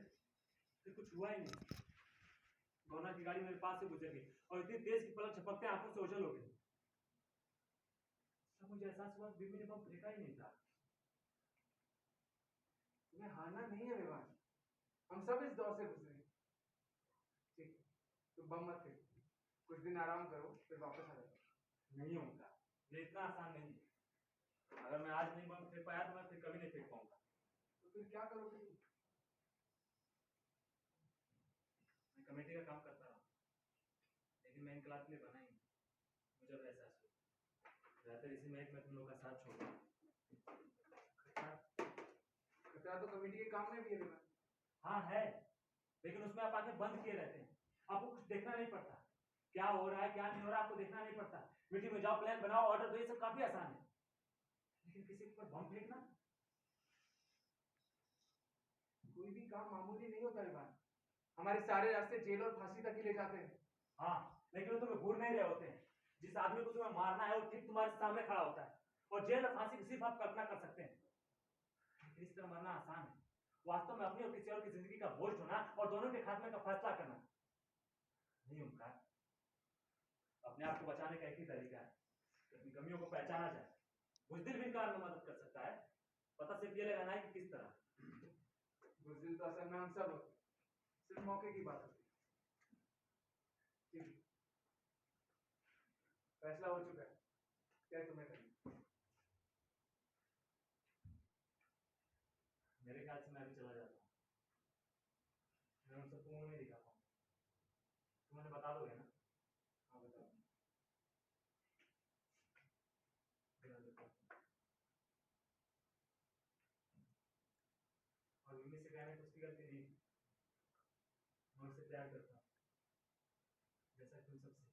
कुछ हुआ ही नहीं। गवर्नर की गाड़ी मेरे पास से गुजर गई और इतनी तेज की पलक झपकते आंखों से ओझल हो गई। तब मुझे एहसास हुआ कि बीबी ने बम फेंका ही नहीं था। तुम्हें हारना नहीं है विवान, हम सब इस दौर से गुजरे। ठीक, तुम बम मत फेंको, कुछ दिन आराम करो, फिर वापस आ जाओ। नहीं होगा, ये इतना आसान नहीं है। अगर मैं आज नहीं बम फेंक पाया तो मैं फिर कभी नहीं फेंक पाऊंगा। तो फिर क्या करोगे तुम? मैं कमेटी का काम करता रहा, लेकिन मैं इनकलाब के लिए बना ही नहीं। मुझे अब एहसास हुआ बेहतर इसी में एक मैं तुम लोग का साथ छोड़ दूं। खतरा तो कमेटी के काम में भी है विवान। हाँ है, लेकिन उसमें आप आके बंद किए रहते हैं। आपको कुछ देखना नहीं पड़ता, क्या हो रहा है क्या नहीं हो रहा आपको देखना नहीं पड़ता। मीटिंग में जाओ, प्लान बनाओ, ऑर्डर दो, ये सब काफी आसान है। लेकिन किसी के ऊपर बम फेंकना, कोई भी काम मामूली नहीं होता विवान। हमारे सारे रास्ते जेल और फांसी तक ही ले जाते हैं। हाँ, लेकिन वो तुम्हें भूल नहीं रहे होते हैं। जिस आदमी को तुम्हें मारना है वो ठीक तुम्हारे सामने खड़ा होता है, और जेल और फांसी की सिर्फ आप कल्पना कर सकते हैं। लेकिन इस तरह मरना आसान है, वास्तव में अपनी और किसी और की जिंदगी का बोझ होना और दोनों के खात्मे का फैसला करना नहीं। ओंकार, अपने आप को बचाने का एक ही तरीका है कि अपनी कमियों को पहचाना जाए। बुजदिल भी इंकार में मदद कर सकता है, पता सिर्फ ये लगाना है कि किस तरह। बुज़दिल तो असल में हम सब होते हैं, सिर्फ मौके की बात होती है। ठीक है, फैसला हो चुका है, क्या तुम्हें करना? मेरे ख्याल से मैं अभी चला जाता हूँ। मैं उन सबको मुंह नहीं दिखा पाऊंगा। तुम उन्हें बता दोगे ना? हाँ बताओ। ध्यान रखो। और मम्मी से कहने की उसकी गलती नहीं, मैं उससे प्यार करता हूँ, जैसा तुम सबसे।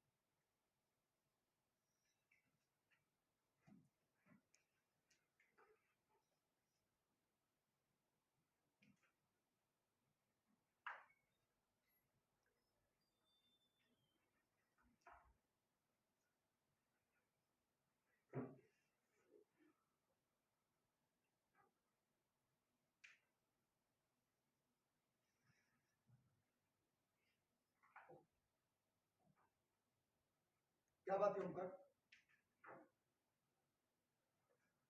क्या बात है ओंकार?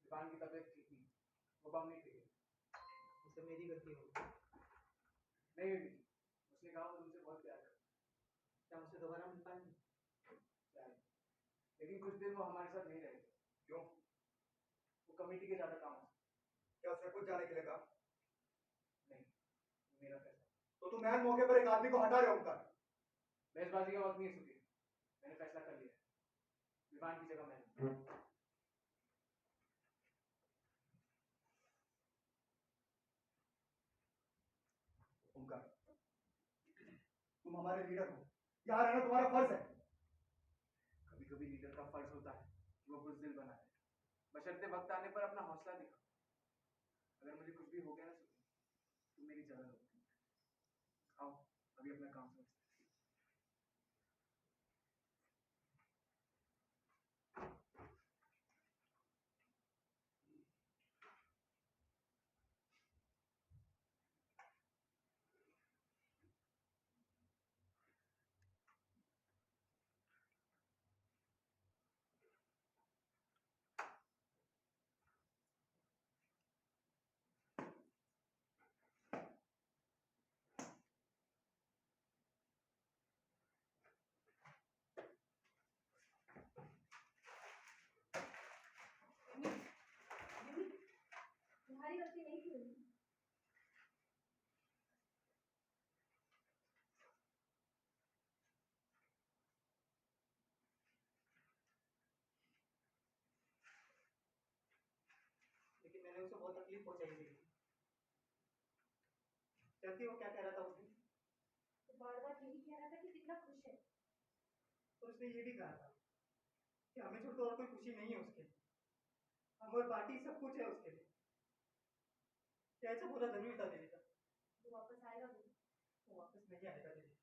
विवान की तबीयत ठीक नहीं, वो बम नहीं फेंके। ये सब मेरी गलती होगी। नहीं बेबी, उसने कहा वो तुमसे बहुत प्यार करता क्या मुझसे दोबारा मिल पाएंगे? है, प्यार है। लेकिन कुछ दिन वो हमारे साथ नहीं रहेगा। क्यों? वो कमेटी के ज्यादा काम है। क्या उसने खुद जाने के लिए कहा? नहीं, मेरा फैसला। तो तुम महज मौके पर एक आदमी को हटा रहे हो ओंकार। बहसबाजी का वक्त नहीं है सुधीर, मैंने फैसला कर लिया है। विवान की जगह मैंने। ओंकार, तुम तुम हमारे लीडर हो, यहाँ रहना तुम्हारा फर्ज है। कभी कभी लीडर का फर्ज होता है कि वो बुज़दिल बना है, बशर्ते वक्त आने पर अपना हौसला दिखा। अगर मुझे कुछ भी हो गया ना सुन, तुम मेरी जगह लो। आओ अभी अपना काम समझते हैं। तुम्हारी गलती नहीं थी उनकी। लेकिन मैंने उसे बहुत तकलीफ पहुंचाई थी। जानती हो क्या कह रहा था उस दिन? तो बार बार यही कह रहा था कि कितना खुश है। और उसने ये भी कहा था कि हमें छोड़ तो और कोई खुशी नहीं है उसके। हम और पार्टी सब कुछ है उसके लिए। क्या ऐसा बोला जरूरी था दीदी का? वो वापस आएगा भी। वो वापस नहीं आएगा दीदी,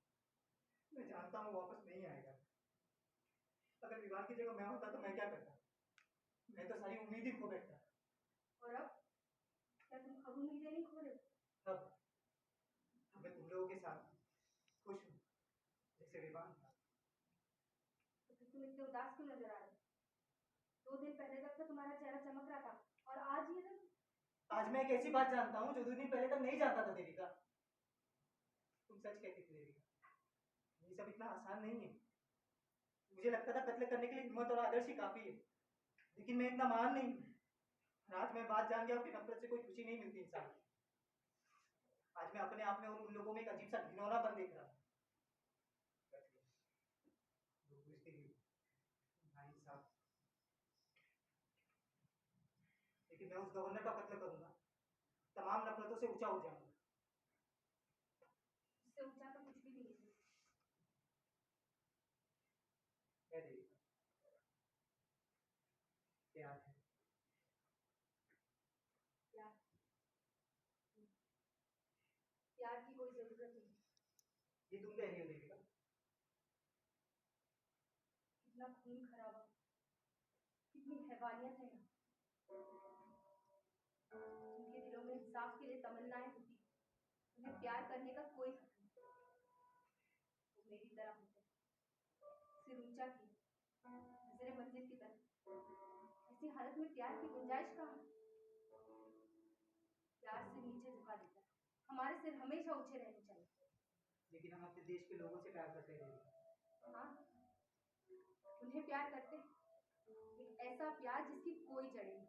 मैं जानता हूँ वापस नहीं आएगा। अगर विवाह की जगह मैं होता तो मैं क्या करता? मैं तो सारी उम्मीद ही खो बैठता। और अब क्या तुम अब उम्मीदें नहीं खो रहे हो? अब मैं तुम लोगों के साथ खुश हूँ जैसे विवाह था। तो फिर तुम इतने उदास क्यों नजर आ रहे हो? 2 दिन पहले तक तो तुम्हारा चेहरा चमक रहा था और आज ये दिन। आज मैं एक ऐसी बात जानता हूँ जो 2 दिन पहले तक नहीं जानता था देविका। तुम सच कहती थी देविका, ये सब इतना आसान नहीं है। मुझे लगता था कत्ल करने के लिए हिम्मत और आदर्श ही काफी है, लेकिन मैं इतना महान नहीं हूँ। और आज मैं बात जान गया कि नफरत से कोई खुशी नहीं मिलती इंसान को। आज मैं अपने आप में और उन लोगों में एक अजीब सा घिनौनापन देख रहा हूँ। नाइंसाफ। लेकिन मैं उस गवर्नर का कत्ल करूंगा, तमाम नफरतों से ऊंचा हो जाऊंगा। इससे ऊंचा तो कुछ भी नहीं है। क्या देविका? प्यार है। प्यार प्यार की कोई जरूरत नहीं। ये तुम कह रही हो देविका? कितना खून खराबा, कितनी हैवानियत है यहाँ। जिनके दिलों में इंसाफ के लिए तमन्नाएं होती, उन्हें प्यार करने का कोई हक नहीं। वो मेरी तरह होते, सिर ऊंचा किए, नजरे मंजिल की तरफ। ऐसी हालत में प्यार की गुंजाइश कहाँ है? प्यार सिर नीचे झुका देता है। हमारे सिर हमेशा ऊंचे रहने चाहिए। लेकिन हम अपने देश के लोगों से प्यार करते हैं। हाँ, उन्हें प्यार करते हैं, एक ऐसा प्यार जिसकी कोई जड़ें नहीं,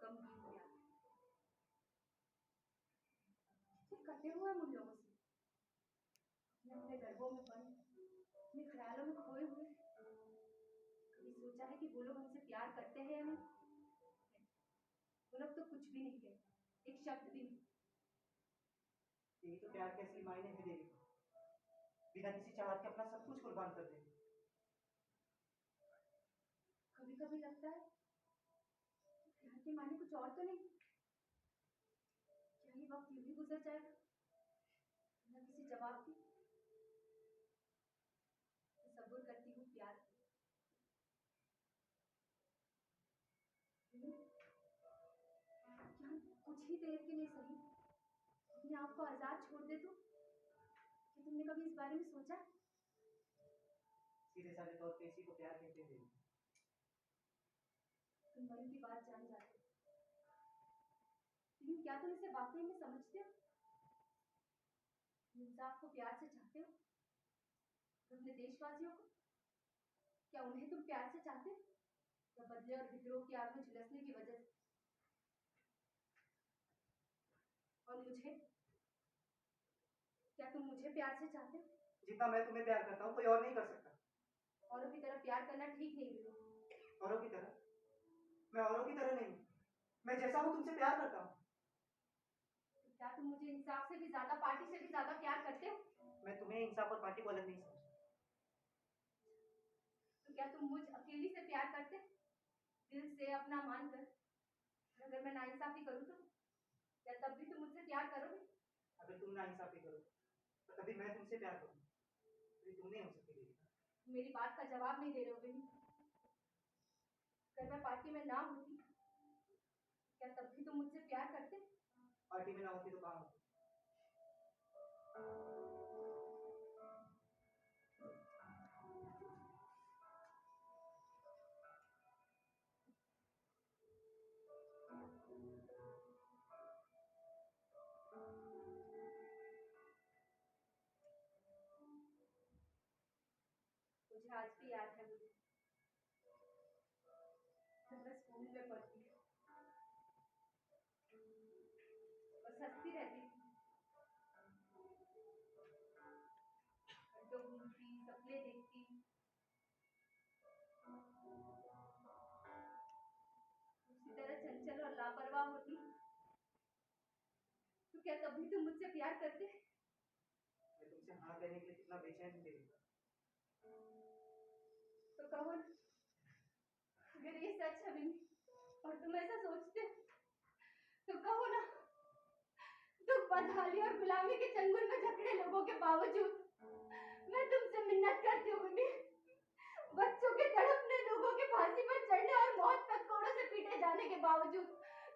गमगीन प्यार। ये कटे हुए हम उन लोगों से, अपने अपने गर्भों में बंद, अपने ख्यालों में खोए हुए। कभी सोचा है कि वो लोग हमसे प्यार करते हैं या नहीं? वो लोग तो कुछ भी नहीं कहते, एक शब्द भी नहीं। यही तो प्यार के असली मायने है देविका। बिना किसी चाहत के अपना सब कुछ कुर्बान कर देना। कभी कभी लगता है प्यार के माने कुछ और तो नहीं। क्या ये वक्त यूं ही गुजर जाएगा बिना किसी जवाब के? तसव्वुर करती हूँ प्यार को। क्या हम कुछ ही देर के लिए सही अपने आप को आजाद छोड़ दे तो? क्या तुमने कभी इस बारे में सोचा? सीधे साधे तौर पे इसी को प्यार कहते हैं देविका। तुम मन की बात जान जाते हो, लेकिन क्या तुम इसे वाकई में समझते हो? इंसाफ को प्यार से चाहते हो? अपने देशवासियों को क्या उन्हें तुम प्यार से चाहते हो, या बदले और विद्रोह की आग में झुलसने की वजह से? और मुझे, क्या तुम मुझे प्यार से चाहते हो? जितना मैं तुम्हें प्यार करता हूँ कोई और नहीं कर सकता। औरों की तरह प्यार करना ठीक नहीं विनोद। औरों की तरह? मैं औरों की तरह नहीं, मैं जैसा हूँ तुमसे प्यार करता हूँ। तो क्या तुम मुझे इंसाफ से भी ज्यादा, पार्टी से भी ज्यादा प्यार करते हो? मैं तुम्हें इंसाफ और पार्टी को अलग नहीं समझता। तो क्या तुम मुझ अकेली से प्यार करते, दिल से अपना मानकर? और अगर मैं नाइंसाफी करूँ तो क्या तब भी तुम मुझसे प्यार करोगे? अगर तुम नाइंसाफी करो तो कभी मैं तुमसे प्यार करूँ, कभी तुम नहीं हो सकती देविका। मेरी बात का जवाब नहीं दे रहे हो बेबी। अगर मैं पार्टी में ना होती, क्या तब भी तुम मुझसे प्यार करते? पार्टी में ना होती तो कहाँ होती? मुझे आज भी याद है मुझे, जब मैं स्कूल में पढ़ती थी, बस हंसती रहती थी, घंटों घूमती, सपने देखती, उसी तरह चंचल और लापरवाह होती। तो क्या तभी तुम मुझसे प्यार करते? मैं तुमसे हाँ कहने के लिए कितना बेचैन हूँ देविका। तो कहो ना, अगर ये सच है बिन्नी और तुम ऐसा सोचते हो, तो कहो ना। दुख बदहाली और गुलामी के चंगुल में जकड़े लोगों के बावजूद मैं तुमसे मिन्नत करती हूँ बिन्नी। बच्चों के तड़पने, लोगों के फांसी पर चढ़ने और मौत तक कोड़ों से पीटे जाने के बावजूद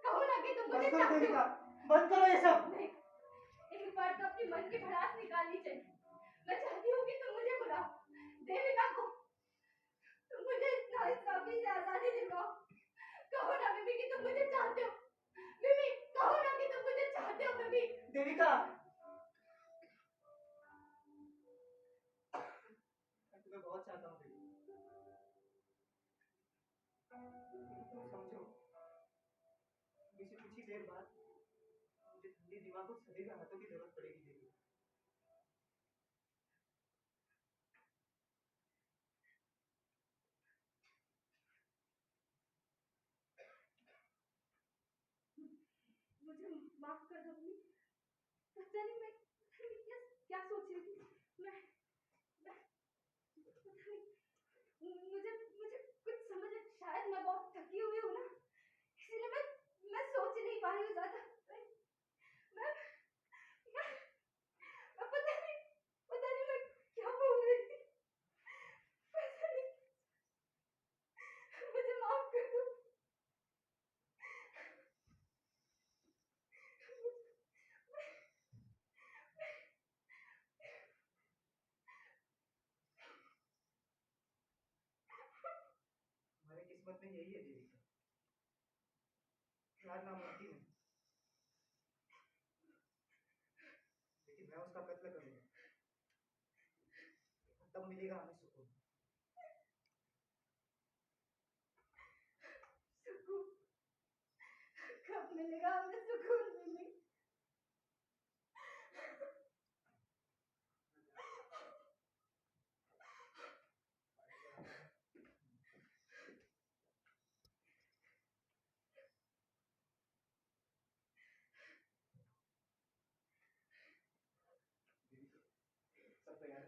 कहो ना कि तुम मुझे बंद करो चाहते देविका, हो। बंद करो ये सब। नहीं, एक बार तो अपनी मन की भड़ास निकालनी चाहिए। मैं चाहती हूँ कि तुम मुझे बुलाओ, देविका को। तुम मुझे इस नाइंसाफी से आजादी दिलाओ। कहो ना बेबी कि तुम मुझे चाहते हो। बेबी कहो ना कि तुम मुझे चाहते हो बेबी। देविका, मैं तुम्हें बहुत चाहता हूँ बेटी। तुम समझो, किसी कुछ ही देर बाद मुझे ठंडी दिमाग और सभी हाथों की जरूरत पड़ेगी देविका। मुझे माफ कर दो मम्मी। पता नहीं मैं क्या क्या सोच रही थी। मैं पता नहीं, मुझे मुझे कुछ समझ, शायद मैं बहुत थकी हुई हूँ ना, इसीलिए मैं सोच नहीं पा रही हूँ ज्यादा। मैं मैं पता नहीं मैं क्या बोल रही थी। पता नहीं, मुझे माफ कर दो। हमारे किस्मत में यही है देविका, प्यार नामुमकिन है, लेकिन मैं उसका कत्ल करूंगा, तब मिलेगा हमें सुकून। सुकून कब मिलेगा हमें सुकून मम्मी? सब तैयार है?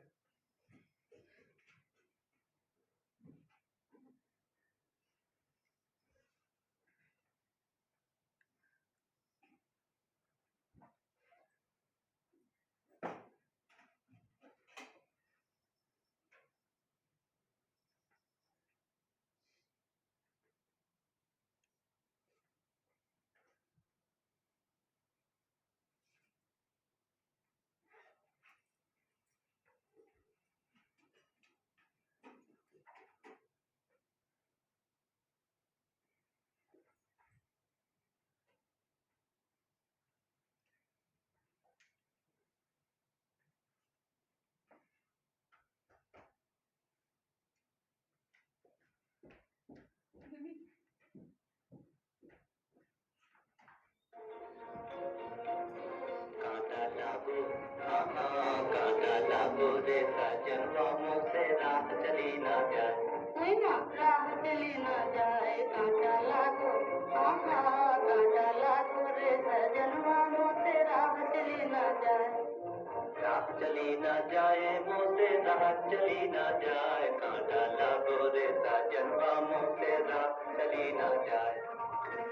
राह चली ना जाए, मुँह से राह चली ना जाए, कांटा लागो रे साजनवा, मुँह से राह चली ना जाए।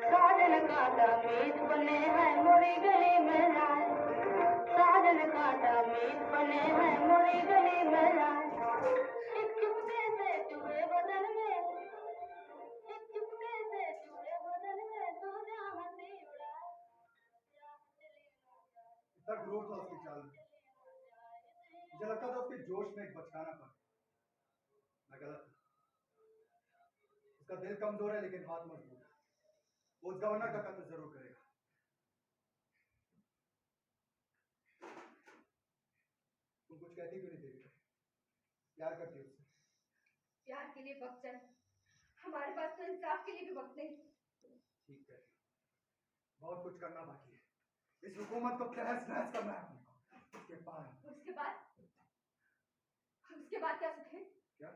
साजन कांटा मीत बने हैं मोरी गली में लाए, साजन कांटा मीत बने हैं मोरी गली में लाए। एक चुपके से चूहे बदन में, एक चुपके से चूहे बदन में, तू जहाँ हंसी उड़ाए, इतना क्रूर था उसकी चाल में, मुझे लगता था उसके जोश में एक बचकाना पड़ा। मैं गलत था। उसका दिल कमजोर है लेकिन हाथ मजबूत है। वो उस गवर्नर का कत्ल जरूर करेगा। तुम कुछ कहती क्यों नहीं देवी? प्यार करती हो उससे? प्यार के लिए वक्त चाहिए, हमारे पास तो इंसाफ के लिए भी वक्त नहीं। ठीक है, बहुत कुछ करना बाकी है। इस हुकूमत को तहस नहस करना है अपने को। उसके बाद क्या सुखे? क्या?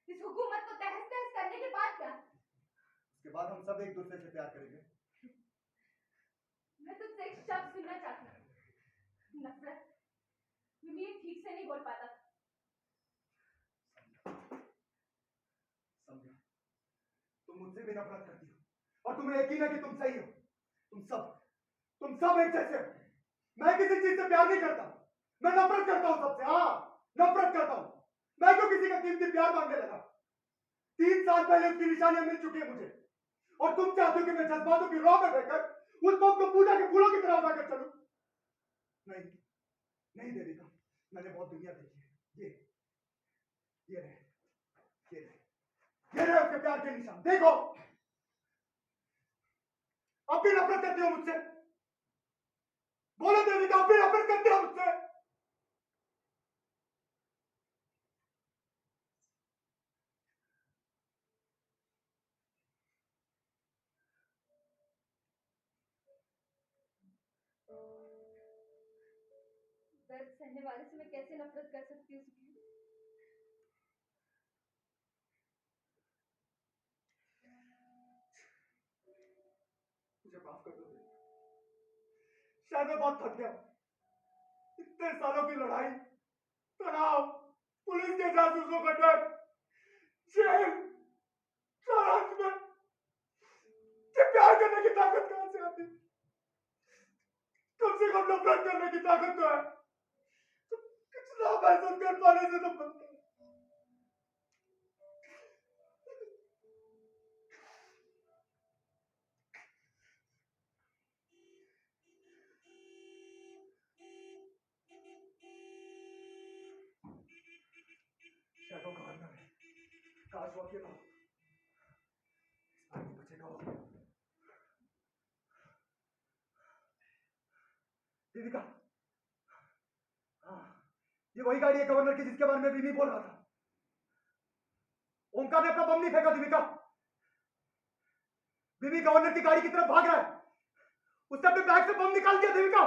इस हुकूमत को तहस नहस करने के बाद क्या? उसके बाद हम सब एक दूसरे से प्यार करेंगे। मैं तुझसे एक शब्द सुनना चाहती हूँ, नफरत। मैं ठीक से नहीं बोल पाता था। समझा, तुम मुझसे भी नफरत करती हो और तुम्हें यकीन है कि तुम सही हो। तुम सब एक जैसे हो। मैं किसी चीज से प्यार नहीं करता, मैं नफरत करता हूं सबसे। हाँ, नफरत करता हूं। मैं क्यों किसी का कीमती प्यार मांगने लगा? 3 साल पहले उसकी निशानियां मिल चुकी है मुझे, और तुम चाहते हो कि मैं जज्बातों की राह में बहकर उस बम को पूजा के फूलों की तरह उठाकर चलूं? नहीं नहीं देविका, मैंने बहुत दुनिया देखी है। ये रहे, ये रहे, ये रहे उसके प्यार के निशान। देखो, अब भी नफरत करती हो मुझसे? बोलो देविका, अब भी नफरत करती हो मुझसे? दर्द सहने वाले से मैं कैसे नफरत कर सकती हूँ सुखी? मुझे माफ कर दो देविका, शायद मैं बहुत थक गया। इतने सालों की लड़ाई, तनाव, पुलिस के जासूसों का डर, जेल, सराहत में ये प्यार करने की ताकत कहां से आती? कम से कम नफरत करने की ताकत तो है। तो कुछ ना महसूस कर पाने से तो बनता है। शायद वो गवर्नर है, काश वो अकेला हो। इस बार नहीं बचेगा वो। देविका, हाँ, ये वही गाड़ी है गवर्नर की जिसके बारे में विमी बोल रहा था। ओमकार ने अपना बम नहीं फेंका देविका। विमी गवर्नर की गाड़ी की तरफ भाग रहा है। उसने अपने बैग से बम निकाल दिया देविका।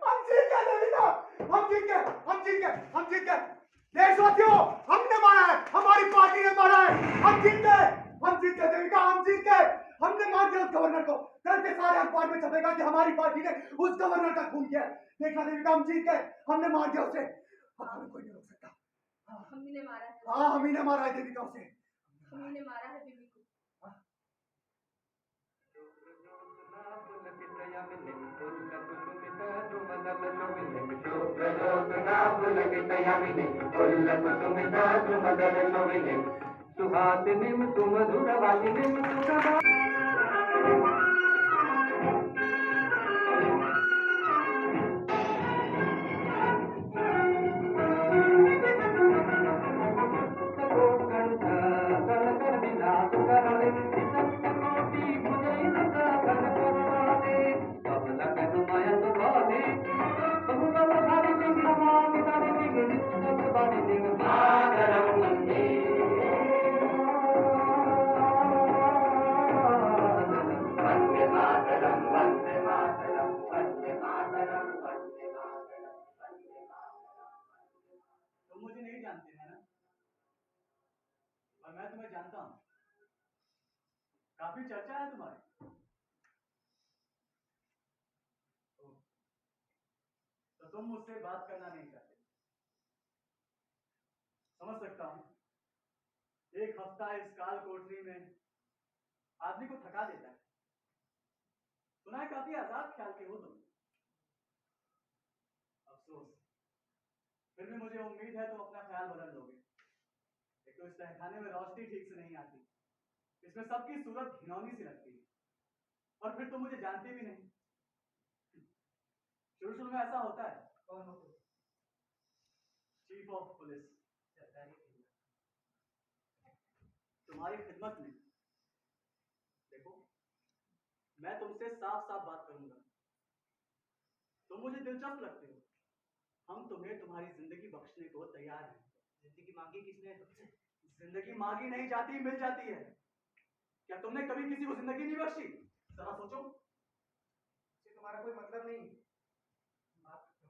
हम जीत गए देविका, हम जीत गए, हम जीत गए, हम जीत गए। देशवासियों, हमने मारा है, हमारी पार्टी ने मारा है। हम जीत गए, हम जीत गए देविका, हम जीत गए। हमने मार दिया उस गवर्नर को। कल के सारे अखबार में छपेगा कि हमारी पार्टी ने उस गवर्नर का खून किया। देखना देविका, हम जीत गए, हमने मार दिया उसे। अब हमें कोई नहीं रोक सकता। हम ही ने मारा है। हाँ, हम ही ने मारा है देविका उसे। हम ही ने मारा है बीबी को। सुहासिनीं सुमधुरवासिनीं सुखदा तुम मुझे नहीं जानते हैं ना, और मैं तुम्हें जानता हूं। काफी चर्चा है तुम्हारी। तुम मुझसे बात करना नहीं चाहते। समझ सकता हूं। एक हफ्ता इस काल कोठरी में आदमी को थका देता है। सुना है काफी आजाद ख्याल के हो तुम। अफसोस, फिर भी मुझे उम्मीद है तुम अपना ख्याल बदल लोगे। एक तो इस तहखाने में रोशनी ठीक से नहीं आती, इसमें सबकी सूरत घिनौनी सी लगती है, और फिर तुम मुझे जानती भी नहीं। शुरू शुरू में ऐसा होता है। कौन हो तुम? Chief of police. सरकारी खिदमत। तुम्हारी खिदमत में। देखो, मैं तुमसे साफ साफ बात करूंगा। तुम मुझे दिलचस्प लगते हो। हम तुम्हें तुम्हारी जिंदगी बख्शने को तैयार हैं। जिंदगी मांगी किसने तुमसे? जिंदगी मांगी नहीं जाती, मिल जाती है। क्या तुमने कभी किसी को जिंदगी नहीं बख्शी? जरा सोचो। इससे तुम्हारा कोई मतलब नहीं। बात खत्म।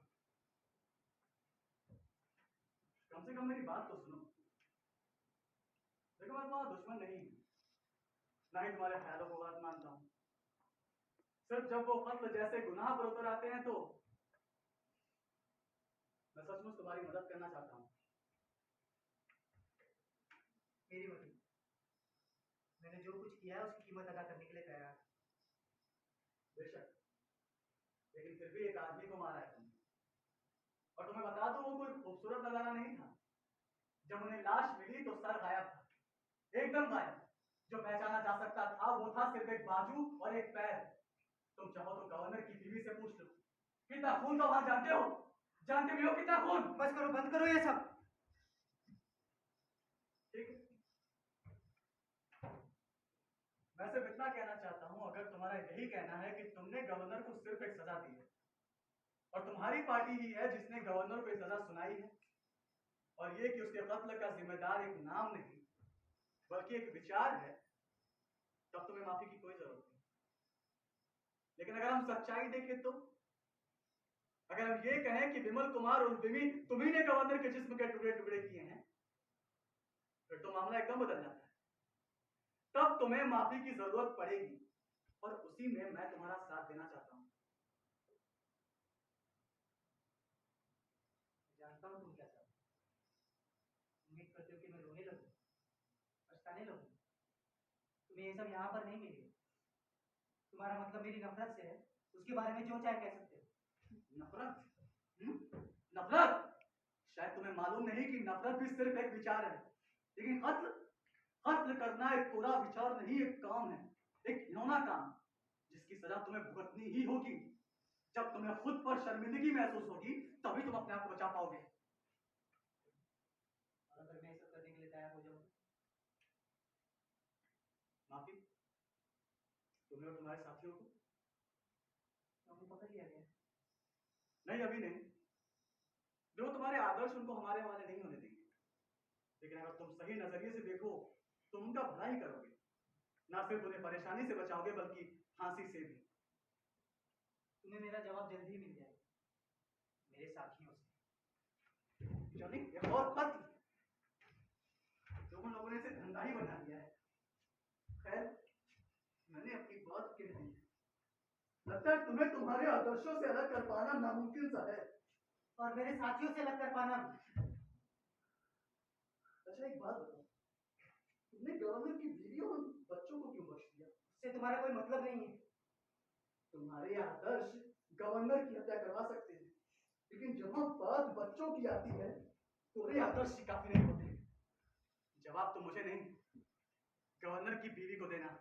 कम से कम मेरी बात तो सुनो। देखो, मैं तुम्हारा दुश्मन नहीं हूं, ना ही तुम्हारे ख्यालों को बात मानता हूं। सिर्फ जब वो कत्ल जैसे गुनाह पर उतर आते हैं तो मैं सचमुच तुम्हारी मदद करना चाहता हूं। मेरी मदद? मैंने जो कुछ किया है उसकी कीमत अदा करने के लिए तैयार। बेशक, लेकिन फिर भी एक आदमी को मारा है तुमने। और तुम्हें बता दो, वो कोई खूबसूरत नजारा नहीं था। जब उन्हें लाश मिली तो सर गायब था, एकदम गायब। जो पहचाना जा सकता था वो था सिर्फ एक बाजू और एक पैर। तुम चाहो तो गवर्नर की बीवी से पूछ लो, कितना खून था वहां। जानते हो? जानते भी हो कितना खून? बस करो, बंद करो ये सब। ठीक है, मैं सिर्फ इतना कहना चाहता हूं, अगर तुम्हारा यही कहना है कि तुमने गवर्नर को सिर्फ एक सजा दी है, और तुम्हारी पार्टी ही है जिसने गवर्नर को एक सजा सुनाई है, और ये कि उसके कत्ल का जिम्मेदार एक नाम नहीं बल्कि एक विचार है, तब तुम्हें माफी की कोई जरूरत नहीं। लेकिन अगर हम सच्चाई देखें तो, अगर हम ये कहें कि विमल कुमार और तुम्ही ने गवर्नर के जिस्म के टुकड़े टुकड़े किए हैं, फिर तो मामला एकदम बदल जाता है। तब तुम्हें माफी की जरूरत पड़ेगी, और उसी में मैं तुम्हारा साथ देना चाहता हूं। जानता हूँ तुम क्या चाहते हो। उम्मीद करते हो कि मैं रोने लगूं, पछताने लगूं। तुम्हें ये सब यहाँ पर नहीं मिलेगा। तुम्हारा मतलब मेरी नफरत से है, उसके बारे में जो चाहे कह सकते हो। नफरत? नफरत? शायद तुम्हें मालूम नहीं कि नफरत भी सिर्फ एक विचार है, लेकिन कत्ल करना एक पूरा विचार नहीं, एक काम है, एक घिनौना काम, जिसकी सजा तुम्हें भुगतनी ही होगी। जब तुम्हें खुद पर शर्मिंदगी महसूस होगी तभी तुम अपने आप को बचा पाओगे। और अगर मैं ये सब करने के लिए तैयार हो जाऊँ? माफी तुम्हें और तुम्हारे साथियों को? हमें पकड़ लिया गया। नहीं, अभी नहीं। जो तुम्हारे आदर्श उनको हमारे हवाले नहीं होने देंगे, लेकिन अगर तुम सही नजरिए से देखो तो उनका भला ही करोगे, ना सिर्फ उन्हें परेशानी से बचाओगे बल्कि फांसी से भी। तुम्हें मेरा जवाब जल्दी ही मिल जाएगा, मेरे साथियों से। जॉनी, एक और कत्ल तुम लोगों ने इसे धंधा ही बना दिया है। खैर, मैंने अपनी बात कह दी। लगता है तुम्हें तुम्हारे आदर्शों से अलग कर पाना नामुमकिन सा है, और मेरे साथियों से अलग कर पाना। अच्छा, एक बात बताओ, तुमने गवर्नर की बीवी और बच्चों को क्यों बख्श दिया? उससे तुम्हारा कोई मतलब नहीं है। तुम्हारे आदर्श गवर्नर की हत्या करवा सकते हैं, लेकिन जहां बात बच्चों की आती है तो ये आदर्श ही काफी नहीं होते। जवाब तो मुझे नहीं, गवर्नर की बीवी को देना।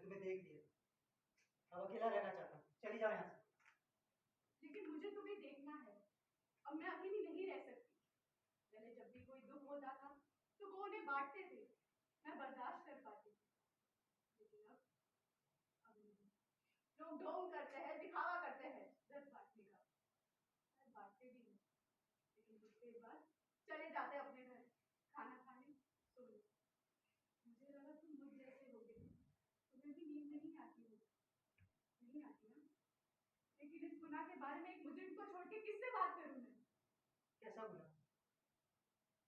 तुम्हें देख लिया, अब अकेला रहना चाहता हूँ, चली जाओ यहाँ से। लेकिन मुझे तुम्हें देखना है। अब मैं अकेली नहीं रह सकती। पहले जब भी कोई दुख होता था तो वो उन्हें बांटते थे, मैं बर्दाश्त कर पाती थी। लेकिन अब नहीं। लोग ढोंग करते हैं, दिखावा करते हैं दर्द बांटने का। दर्द बांटते भी नहीं, लेकिन कुछ देर बाद चले जाते हैं अपने घर खाना खाने, सोने। मुझे लगा तुम मुझ जैसे हो गए, तुम्हें भी नींद नहीं आती होगी। नहीं आती ना? लेकिन इस गुनाह के बारे में एक मुजरिम को छोड़ के किससे बात करूं मैं? कैसा गुनाह?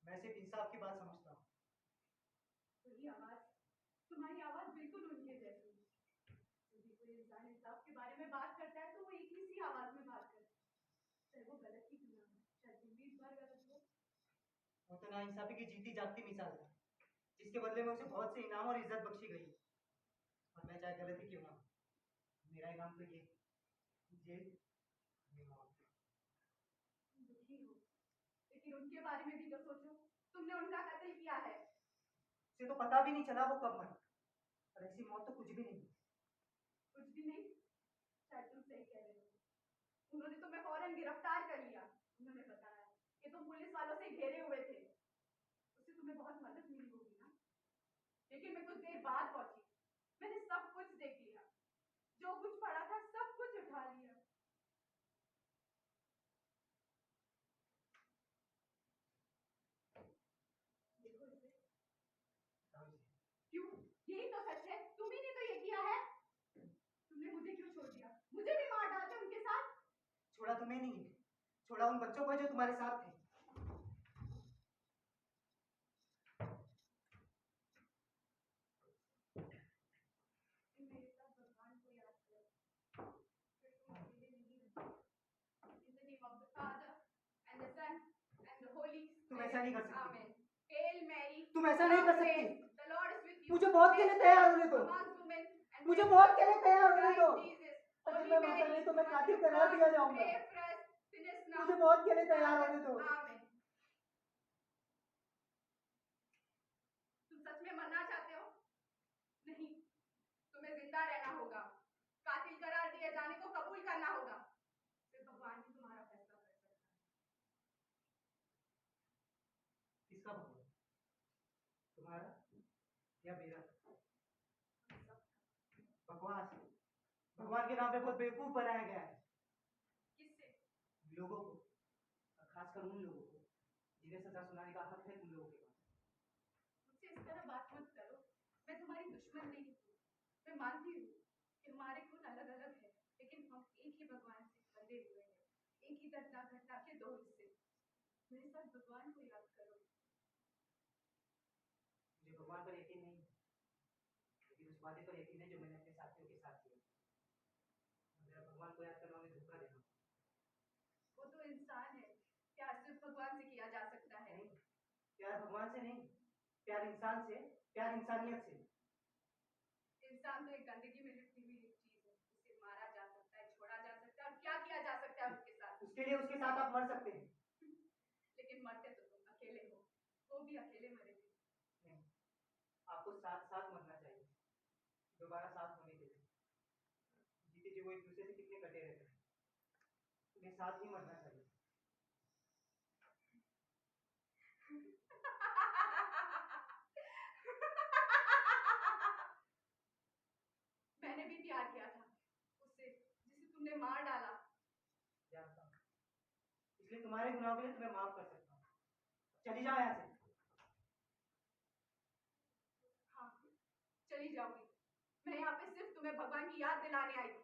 मैं सिर्फ इंसाफ की बात समझता हूँ। वही आवाज, तुम्हारी आवाज बिल्कुल उनके जैसी है। यदि कोई इंसान इंसाफ के बारे में बात करता है तो वो एक ही सी आवाज में बात करता है, चाहे वो गलत ही क्यों ना हो। शायद तुम भी इस बार गलत हो। वो तो नाइंसाफी की जीती जागती मिसाल था, जिसके बदले में उसे बहुत से इनाम और इज्जत बख्शी गई। और मैं चाहे गलत ही क्यों ना हो, मेरा इनाम तो ये जेल में मौत। तुम दुखी हो, लेकिन उनके बारे में भी तो सोचो। तुमने उनका कत्ल किया है। उसे तो पता भी नहीं चला वो कब मरा, और ऐसी मौत तो कुछ भी नहीं। कुछ भी नहीं? शायद तुम सही कह रहे हो। उन्होंने तुम्हें फौरन गिरफ्तार कर लिया। उन्होंने बताया कि तुम पुलिस वालों से घेरे हुए थे। उससे तुम्हें बहुत मदद मिली होगी ना? लेकिन मैं कुछ देर बाद पहुंची। मैंने सब कुछ देख लिया, जो कुछ पड़ा था सब कुछ उठा लिया। देखो इसे। क्यों? यही तो सच है, तुम्ही ने तो ये किया है। तुमने मुझे क्यों छोड़ दिया? मुझे भी मार डालते उनके साथ। छोड़ा तुम्हें नहीं, छोड़ा उन बच्चों को जो तुम्हारे साथ थे। मेरे साथ भगवान को याद करो, फिर तुम अकेले नहीं रहोगे। In the name of the Father and the Son and the Holy तुम ऐसा नहीं कर Spirit. सकती। Amen. Hail Mary. तुम ऐसा नहीं कर सकती। The Lord is with you. मुझे मौत के लिए तैयार होने दो। Amongst women and मुझे blessed मौत के लिए तैयार होने दो। Christ Jesus. अगर Holy मैं मरता Mary, नहीं तो मैं Mother कातिल of करार God, दिया जाऊंगा। pray for us sinners now. मुझे मौत के लिए तैयार होने दो। Amen. तुम सच में मरना चाहते हो? नहीं, तुम्हें जिंदा रहना होगा। कातिल करार दिए जाने को कबूल करना होगा। फिर भगवान ही तुम्हारा फैसला कर सकता है। किसका भगवान? तुम्हारा या मेरा? बकवास। भगवान के नाम पे बहुत बेवकूफ बनाया गया है। किससे? लोगों को, और खासकर उन लोगों को जिन्हें सजा सुनाने का हक है तुम लोगों के पास। मुझसे इस तरह बात मत करो। मैं तुम्हारी दुश्मन नहीं हूँ। मैं मानती हूँ कि हमारे खून अलग अलग है, लेकिन हम एक ही भगवान से बंधे हुए हैं। एक ही दर्द घटना के दो हिस्से। मेरे साथ भगवान को याद करो। मुझे भगवान पर यकीन नहीं, लेकिन उस वादे पर यकीन है जो मैंने अपने साथियों के साथ किया। मेरा भगवान को याद करना उन्हें धोखा देना। वो तो इंसान है, प्यार सिर्फ भगवान से किया जा सकता है। नहीं, प्यार भगवान से नहीं, प्यार इंसान से, प्यार इंसानियत से। इंसान तो एक गंदगी में लिपटी हुई एक चीज है। उसे मारा जा सकता है, छोड़ा जा सकता है, और क्या किया जा सकता है उसके साथ। उसके लिए उसके साथ आप मर सकते हैं। लेकिन मरते तो तुम अकेले हो। वो भी अकेले मरे थे। नहीं, आपको साथ साथ मरना चाहिए, दोबारा साथ होने के लिए। जीते जी वो एक दूसरे से कितने कटे रहते हैं, उन्हें साथ ही मरना चाहिए। मैंने भी प्यार किया था उससे, जिसे तुमने मार डाला। जानता हूँ, इसलिए तुम्हारे गुनाहों के लिए तुम्हें माफ कर सकता हूँ। चली जाओ यहाँ से। हाँ, चली जाऊंगी। मैं यहाँ पे सिर्फ तुम्हें भगवान की याद दिलाने आई थी,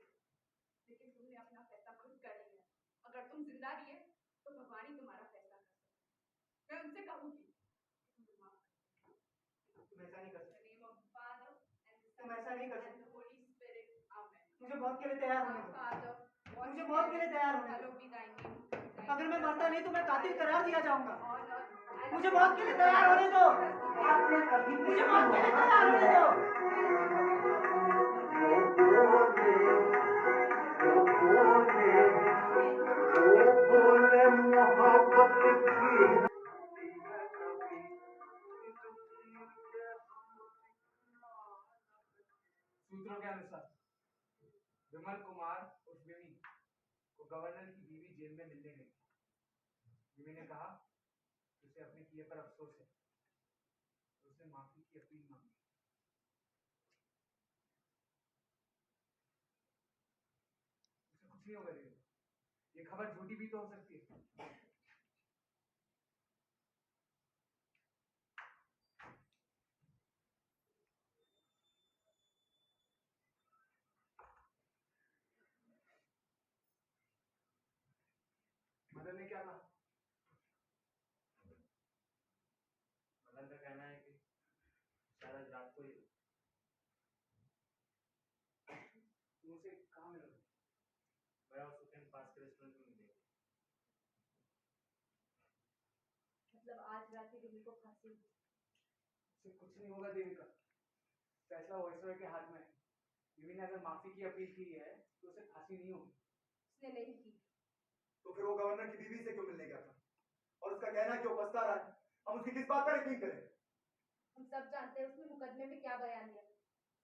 लेकिन तुमने अपना फैसला खुद कर लिया। अगर तुम जिंदा रहिए तो भगवान ही तुम्हारा फैसला कर सकता है। मैं उनसे कहूंगी कि तुम्हें माफ कर दें। तुम ऐसा नहीं कर सकते। In the name of the Father and the तुम Son ऐसा नहीं कर and सकते। the Holy Spirit. Amen. मुझे मौत के लिए तैयार होने Our दो। Father, what मुझे in मौत के लिए heaven, तैयार होने दो। hallowed be thy name. Thy अगर मैं kingdom मरता नहीं तो मैं कातिल come, करार दिया जाऊंगा। on earth as मुझे it मौत is के लिए in तैयार होने दो। मुझे मौत के लिए तैयार होने दो। सूत्रों के अनुसार विमल कुमार उस विमी को गवर्नर की बीवी जेल में मिलने गई। विमी ने कहा कि उसे अपने किए पर अफसोस है, तो उसने माफी की अपील मांगी। उसे कुछ नहीं होगा देवी, ये खबर झूठी भी तो हो सकती है। मदन ने क्या कहा? मदन का कहना है कि शायद आज रात को ही तुम उसे कहाँ मिलोगे? मैं और सुखेन पास के रेस्टोरेंट में मिलेंगे। मतलब आज रात ही दिल्ली को फांसी हुई। उसे कुछ नहीं होगा देवी का, फैसला वायसरॉय के हाथ में है। देवी ने अगर माफी की अपील की है तो उसे फांसी नहीं होगी। उसने नहीं की। तो फिर वो गवर्नर की बीवी से क्यों मिलने गया था? और उसका कहना है कि वो पछता रहा है। हम उसकी किस बात पर यकीन करें? हम सब जानते हैं उसने मुकदमे में क्या बयान दिया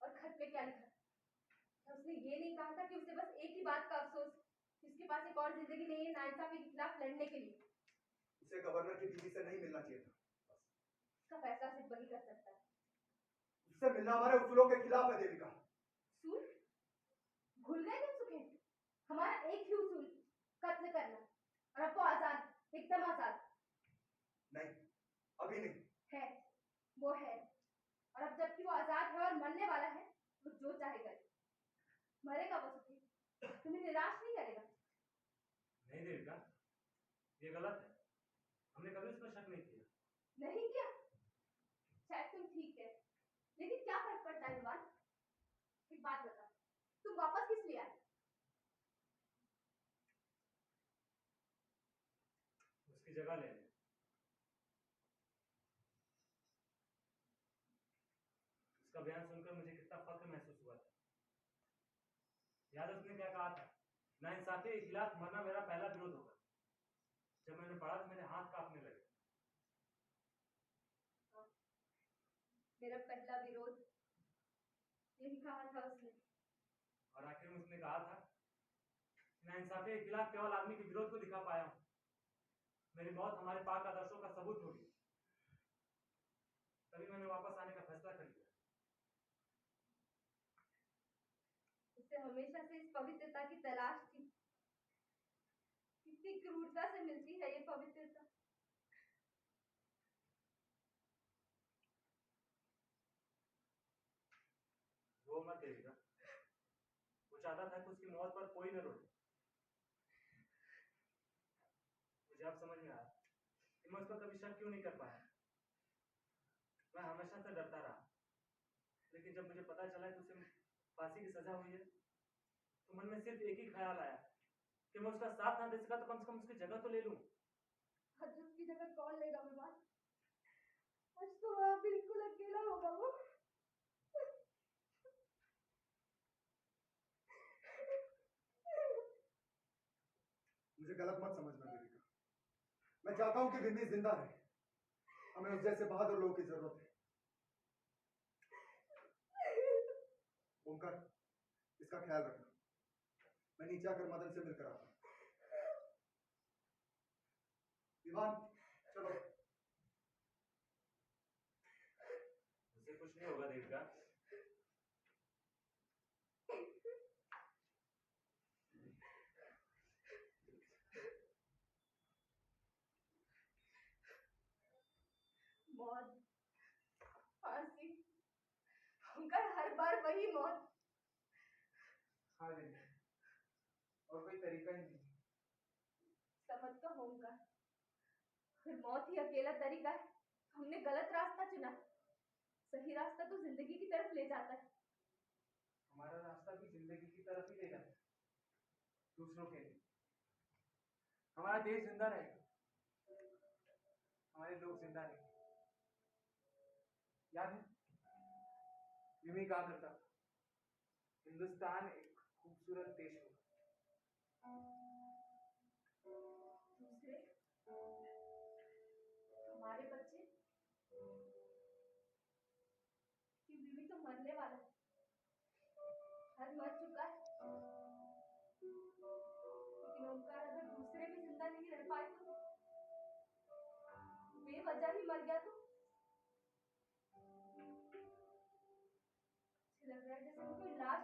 और खत में क्या लिखा। क्या उसने ये नहीं कहा था कि उसे बस एक ही बात का अफसोस कि उसके पास एक और जिंदगी नहीं है नाइंसाफी के खिलाफ लड़ने के लिए? उसे गवर्नर की बीवी से नहीं मिलना चाहिए था। बस उसका फैसला सिर्फ वही कर सकता है। उससे मिलना हमारे उसूलों के खिलाफ है देविका। उसूल? भूल गए तुम सुखेन? हमारा एक ही उसूल, कत्ल करना, और अब वो आजाद, एकदम आजाद। नहीं, अभी नहीं है, वो है। और अब जबकि वो आजाद है और मरने वाला है, वो जो चाहे करे। मरेगा वो सुखेन, तुम्हें निराश नहीं करेगा। नहीं देविका, ये गलत है। हमने कभी उस पर शक नहीं किया। नहीं किया? शायद तुम ठीक है, लेकिन क्या फर्क पड़ता है विवान? एक बात बता, तुम वापस किस लिए आए? उसकी जगह ले ले। उसका बयान सुनकर मुझे कितना फख्र महसूस हुआ था। याद है उसने क्या कहा था? नाइंसाफी के खिलाफ मरना मेरा पहला विरोध होगा। जब मैंने पढ़ा तो मेरे हाथ कांपने लगे। मेरा पहला विरोध, यही कहा था उसने। और आखिर में उसने कहा था, नाइंसाफी के खिलाफ केवल आदमी के विरोध को दिखा पाया हूं। मेरी मौत हमारे पाक आदर्शों का सबूत होगी। तभी मैंने वापस आने का फैसला कर लिया। उसे हमेशा से इस पवित्रता की तलाश थी। कितनी क्रूरता से मिलती है ये पवित्रता। रो मत देविका। वो चाहता था कि उसकी मौत पर कोई न रोए। मुझे अब समझ में आया कि मैं उस पर कभी शक क्यों नहीं कर पाया। मैं हमेशा से डरता रहा, लेकिन जब मुझे पता चला कि उसे फांसी की सजा हुई है, तो मन में सिर्फ एक ही ख्याल आया कि मैं उसका साथ ना दे सका तो कम से कम उसकी जगह तो ले लूं। आज उसकी जगह कौन लेगा विवान? आज तो वह बिल्कुल अकेला होगा वो। मुझे गलत मत समझना देविका। मैं चाहता हूं कि विमी जिंदा रहे। हमें उस जैसे बहादुर लोगों की जरूरत है। ओंकार, इसका ख्याल रखना। मैं नीचे आकर मदन से मिलकर आता हूं। विवान, चलो। उसे कुछ नहीं होगा देविका। मौत, फांसी, उनका हर बार वही मौत। हाँ देवी, और कोई तरीका ही नहीं। समझ तो होगा, अगर मौत ही अकेला तरीका है तो हमने गलत रास्ता चुना। सही रास्ता तो जिंदगी की तरफ ले जाता है। हमारा रास्ता भी जिंदगी की तरफ ही ले जाता है, दूसरों के लिए। हमारा देश जिंदा रहेगा, हमारे लोग जिंदा रहेंगे। याद है विमी कहा करता था, हिंदुस्तान एक खूबसूरत देश होगा। दूसरे, हमारे बच्चे, कि बीवी तो मरने वाला है। नहीं रह पाए तो, बेवजह ही मर गया तो मुझे लग रहा है जैसे वो कोई लाश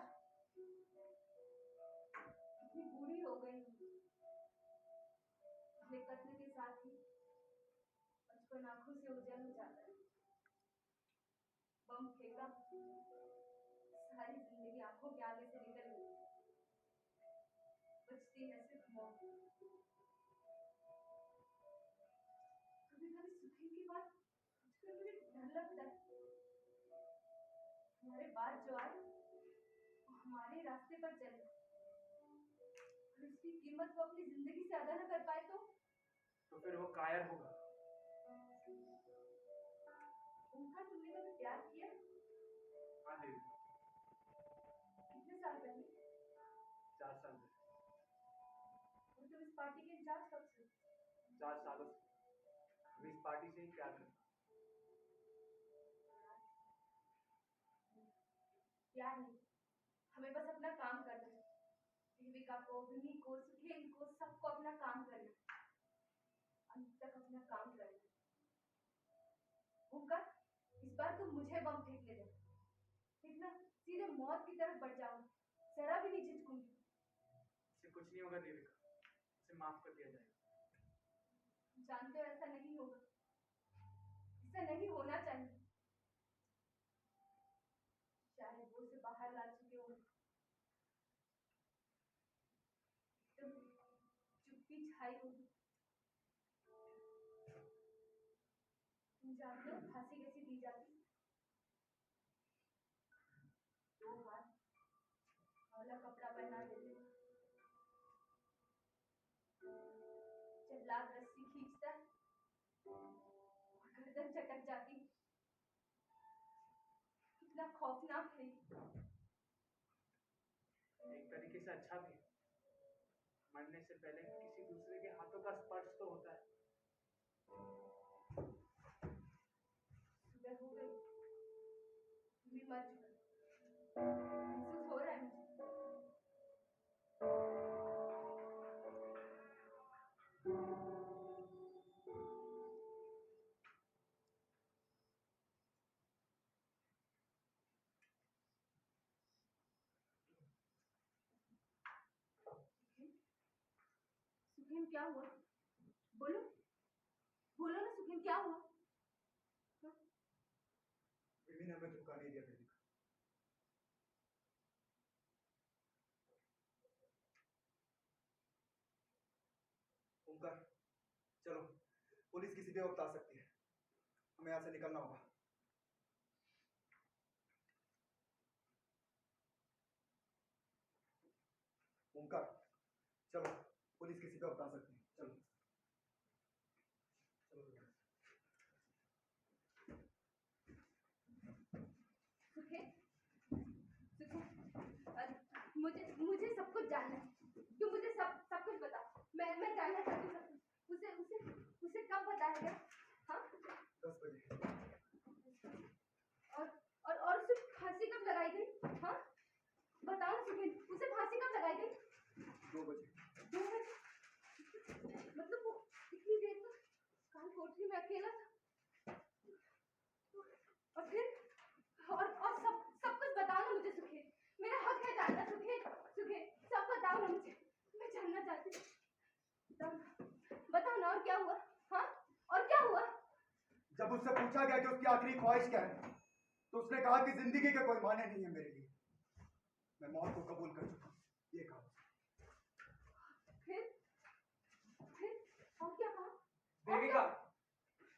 इतनी बूढ़ी हो गई अपने कत्ल के साथ ही बचपन आंखों से उजल हो जाता है। बम फेंका, सारी जिंदगी आंखों के आगे से निकल गई, बचती है सिर्फ मौत। कभी कभी सुखी की बात सोचकर मुझे डर लगता है। हमारे बाद जो आए वो हमारे रास्ते पर चले और इसकी कीमत वो अपनी जिंदगी से अदा न कर पाए तो फिर वो कायर होगा। उनका तुमने कभी प्यार किया? हाँ देवी, कितने साल पहले? 4 साल पहले। और तुम इस पार्टी के इंचार्ज कब से? 4 सालों से हम इस पार्टी से ही प्यार करते हैं। प्यार नहीं, हमें बस अपना काम करना है। देविका को, विनी को, सुखेन को, सबको अपना काम करना है, अंत तक अपना काम करना है। ओंकार, इस बार तुम मुझे बम फेंकने दे, देखना सीधे मौत की तरफ बढ़ जाऊंगी, जरा भी नहीं झिझकूंगी। इससे कुछ नहीं होगा देविका, इसे माफ कर दिया जाएगा। जानते हो ऐसा नहीं होगा, ऐसा नहीं होना चाहिए। शायद वो उसे बाहर ला चुके होंगे। चुप्पी छाई होगी। तुम जानते हो फांसी कैसी दी जाती? 2 हाथ वाला कपड़ा पहना देते, जल्लाद रस्सी खींचता और गर्दन चटक जाती। कितना खौफनाक है। एक तरीके से अच्छा भी है, मरने से पहले किसी दूसरे के हाथों का स्पर्श तो होता है। सुबह हो गई, भी मर चुका, महसूस हो रहा है मुझे। सुखेन क्या हुआ? बोलो बोलो ना सुखेन, क्या हुआ? विनी ने हमें धोखा नहीं दिया देविका। ओंकार, चलो, पुलिस किसी भी वक्त आ सकती है, हमें यहाँ से निकलना होगा। ओंकार, चलो, पुलिस किसी भी वक्त आ सकती है, चलो चलो। सुखेन, मुझे मुझे सब कुछ जानना है। तू मुझे सब कुछ बता। मैं जानना चाहती हूँ सब कुछ। उसे कब बताया गया? हाँ, 10 बजे। और उसे फांसी कब लगाई गई? हाँ, बताओ सुखेन, उसे फांसी कब लगाई गई? 2 बजे। 2 बजे? मतलब वो इतनी देर तक काल कोठरी में अकेला था, और फिर और सब कुछ बताओ ना मुझे सुखेन। मेरा हक है जानना सुखेन। सब बताओ ना मुझे, मैं जानना चाहती हूँ। बताओ ना, और क्या हुआ? हाँ, और क्या हुआ? जब उससे पूछा गया कि उसकी आखिरी ख्वाहिश क्या है, तो उसने कहा कि जिंदगी के कोई माने नहीं है मेरे लिए, मैं मौत को कबूल कर चुका हूँ, ये कहा। फिर और क्या कहा?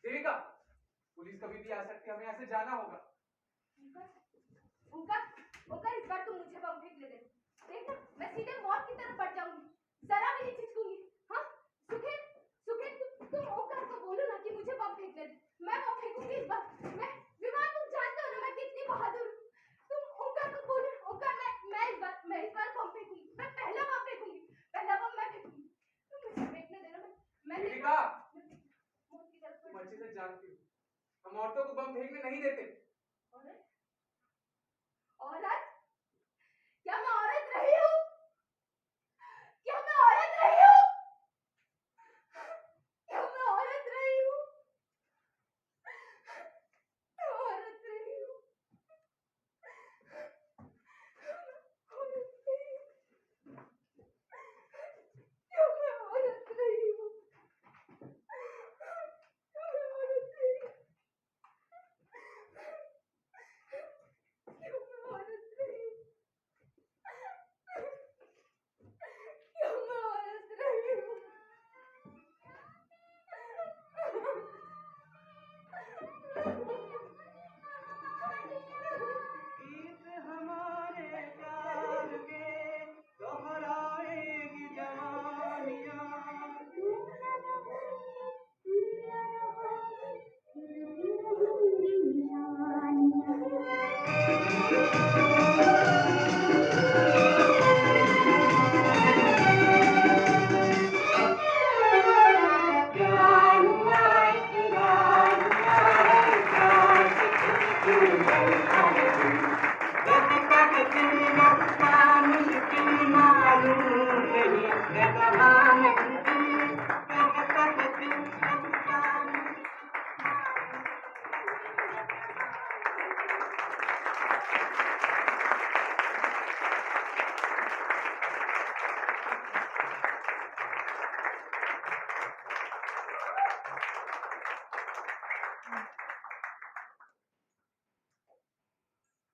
देविका, पुलिस कभी भी आ सकती है, हमें यहाँ से जाना होगा। ओंकार, इस बार तुम मुझे बम फेंकने दे, देखना मैं सीधे मौत की तरफ बढ़ जाऊंगी, जरा भी नहीं झिझकूंगी। हाँ, सुखेन, तुम ओंकार को बोलो ना कि मुझे बम फेंकने दे, मैं बम फेंकूंगी इस बार। मैं विमान, तुम जानते हो ना मैं कितनी बहादुर हूँ। तुम ओंकार को बोलो, ओंकार, मैं इस बार बम फेंकूंगी, मैं पहला बम फेंकूंगी, पहला बम मैं फेंकूंगी। तुम मुझे फेंकने देना, मैं देविका, मौत की तरफ तुम अच्छे से जानती हो हम औरतों को बम फेंकने नहीं देते। औरत? क्या मैं औरत रही हूँ? क्या मैं औरत रही हूँ?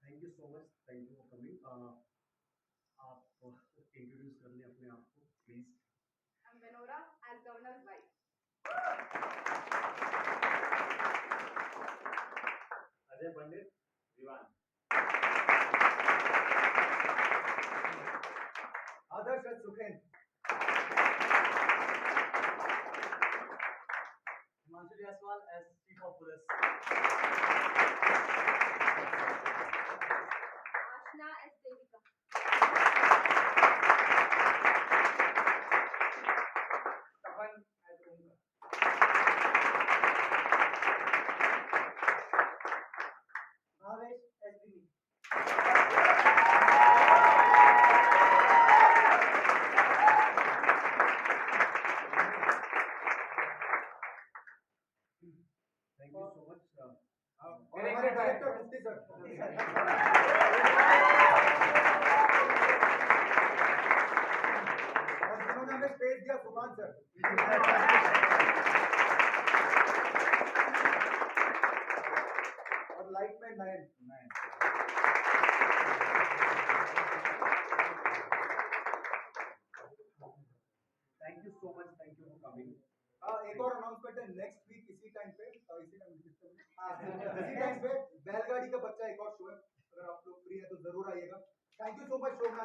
Thank you so much, thank you for coming. आप इंट्रोड्यूस कर लें अपने आप को please. I'm Venora as governor's wife. Ajay Pandit, Dewan. Adarsh as Sukhen. Himanshu Jaiswal as chief of police. Aashna as Devika. Tapan as Omkar. Bhavesh as Dilip. Thank you so much. और हमारे डायरेक्टर मुफ्ती सर। और जिन्होंने हमें स्पेस दिया सुभान सर। और लाइट में Nayan. Thank you so much, thank you for coming. एक और अनाउंसमेंट है, नेक्स्ट वीक इसी टाइम पे इसी टाइम पे बैलगाड़ी का बच्चा एक और शो है, अगर आप लोग फ्री है तो जरूर आइएगा। Thank you so much Shobhana.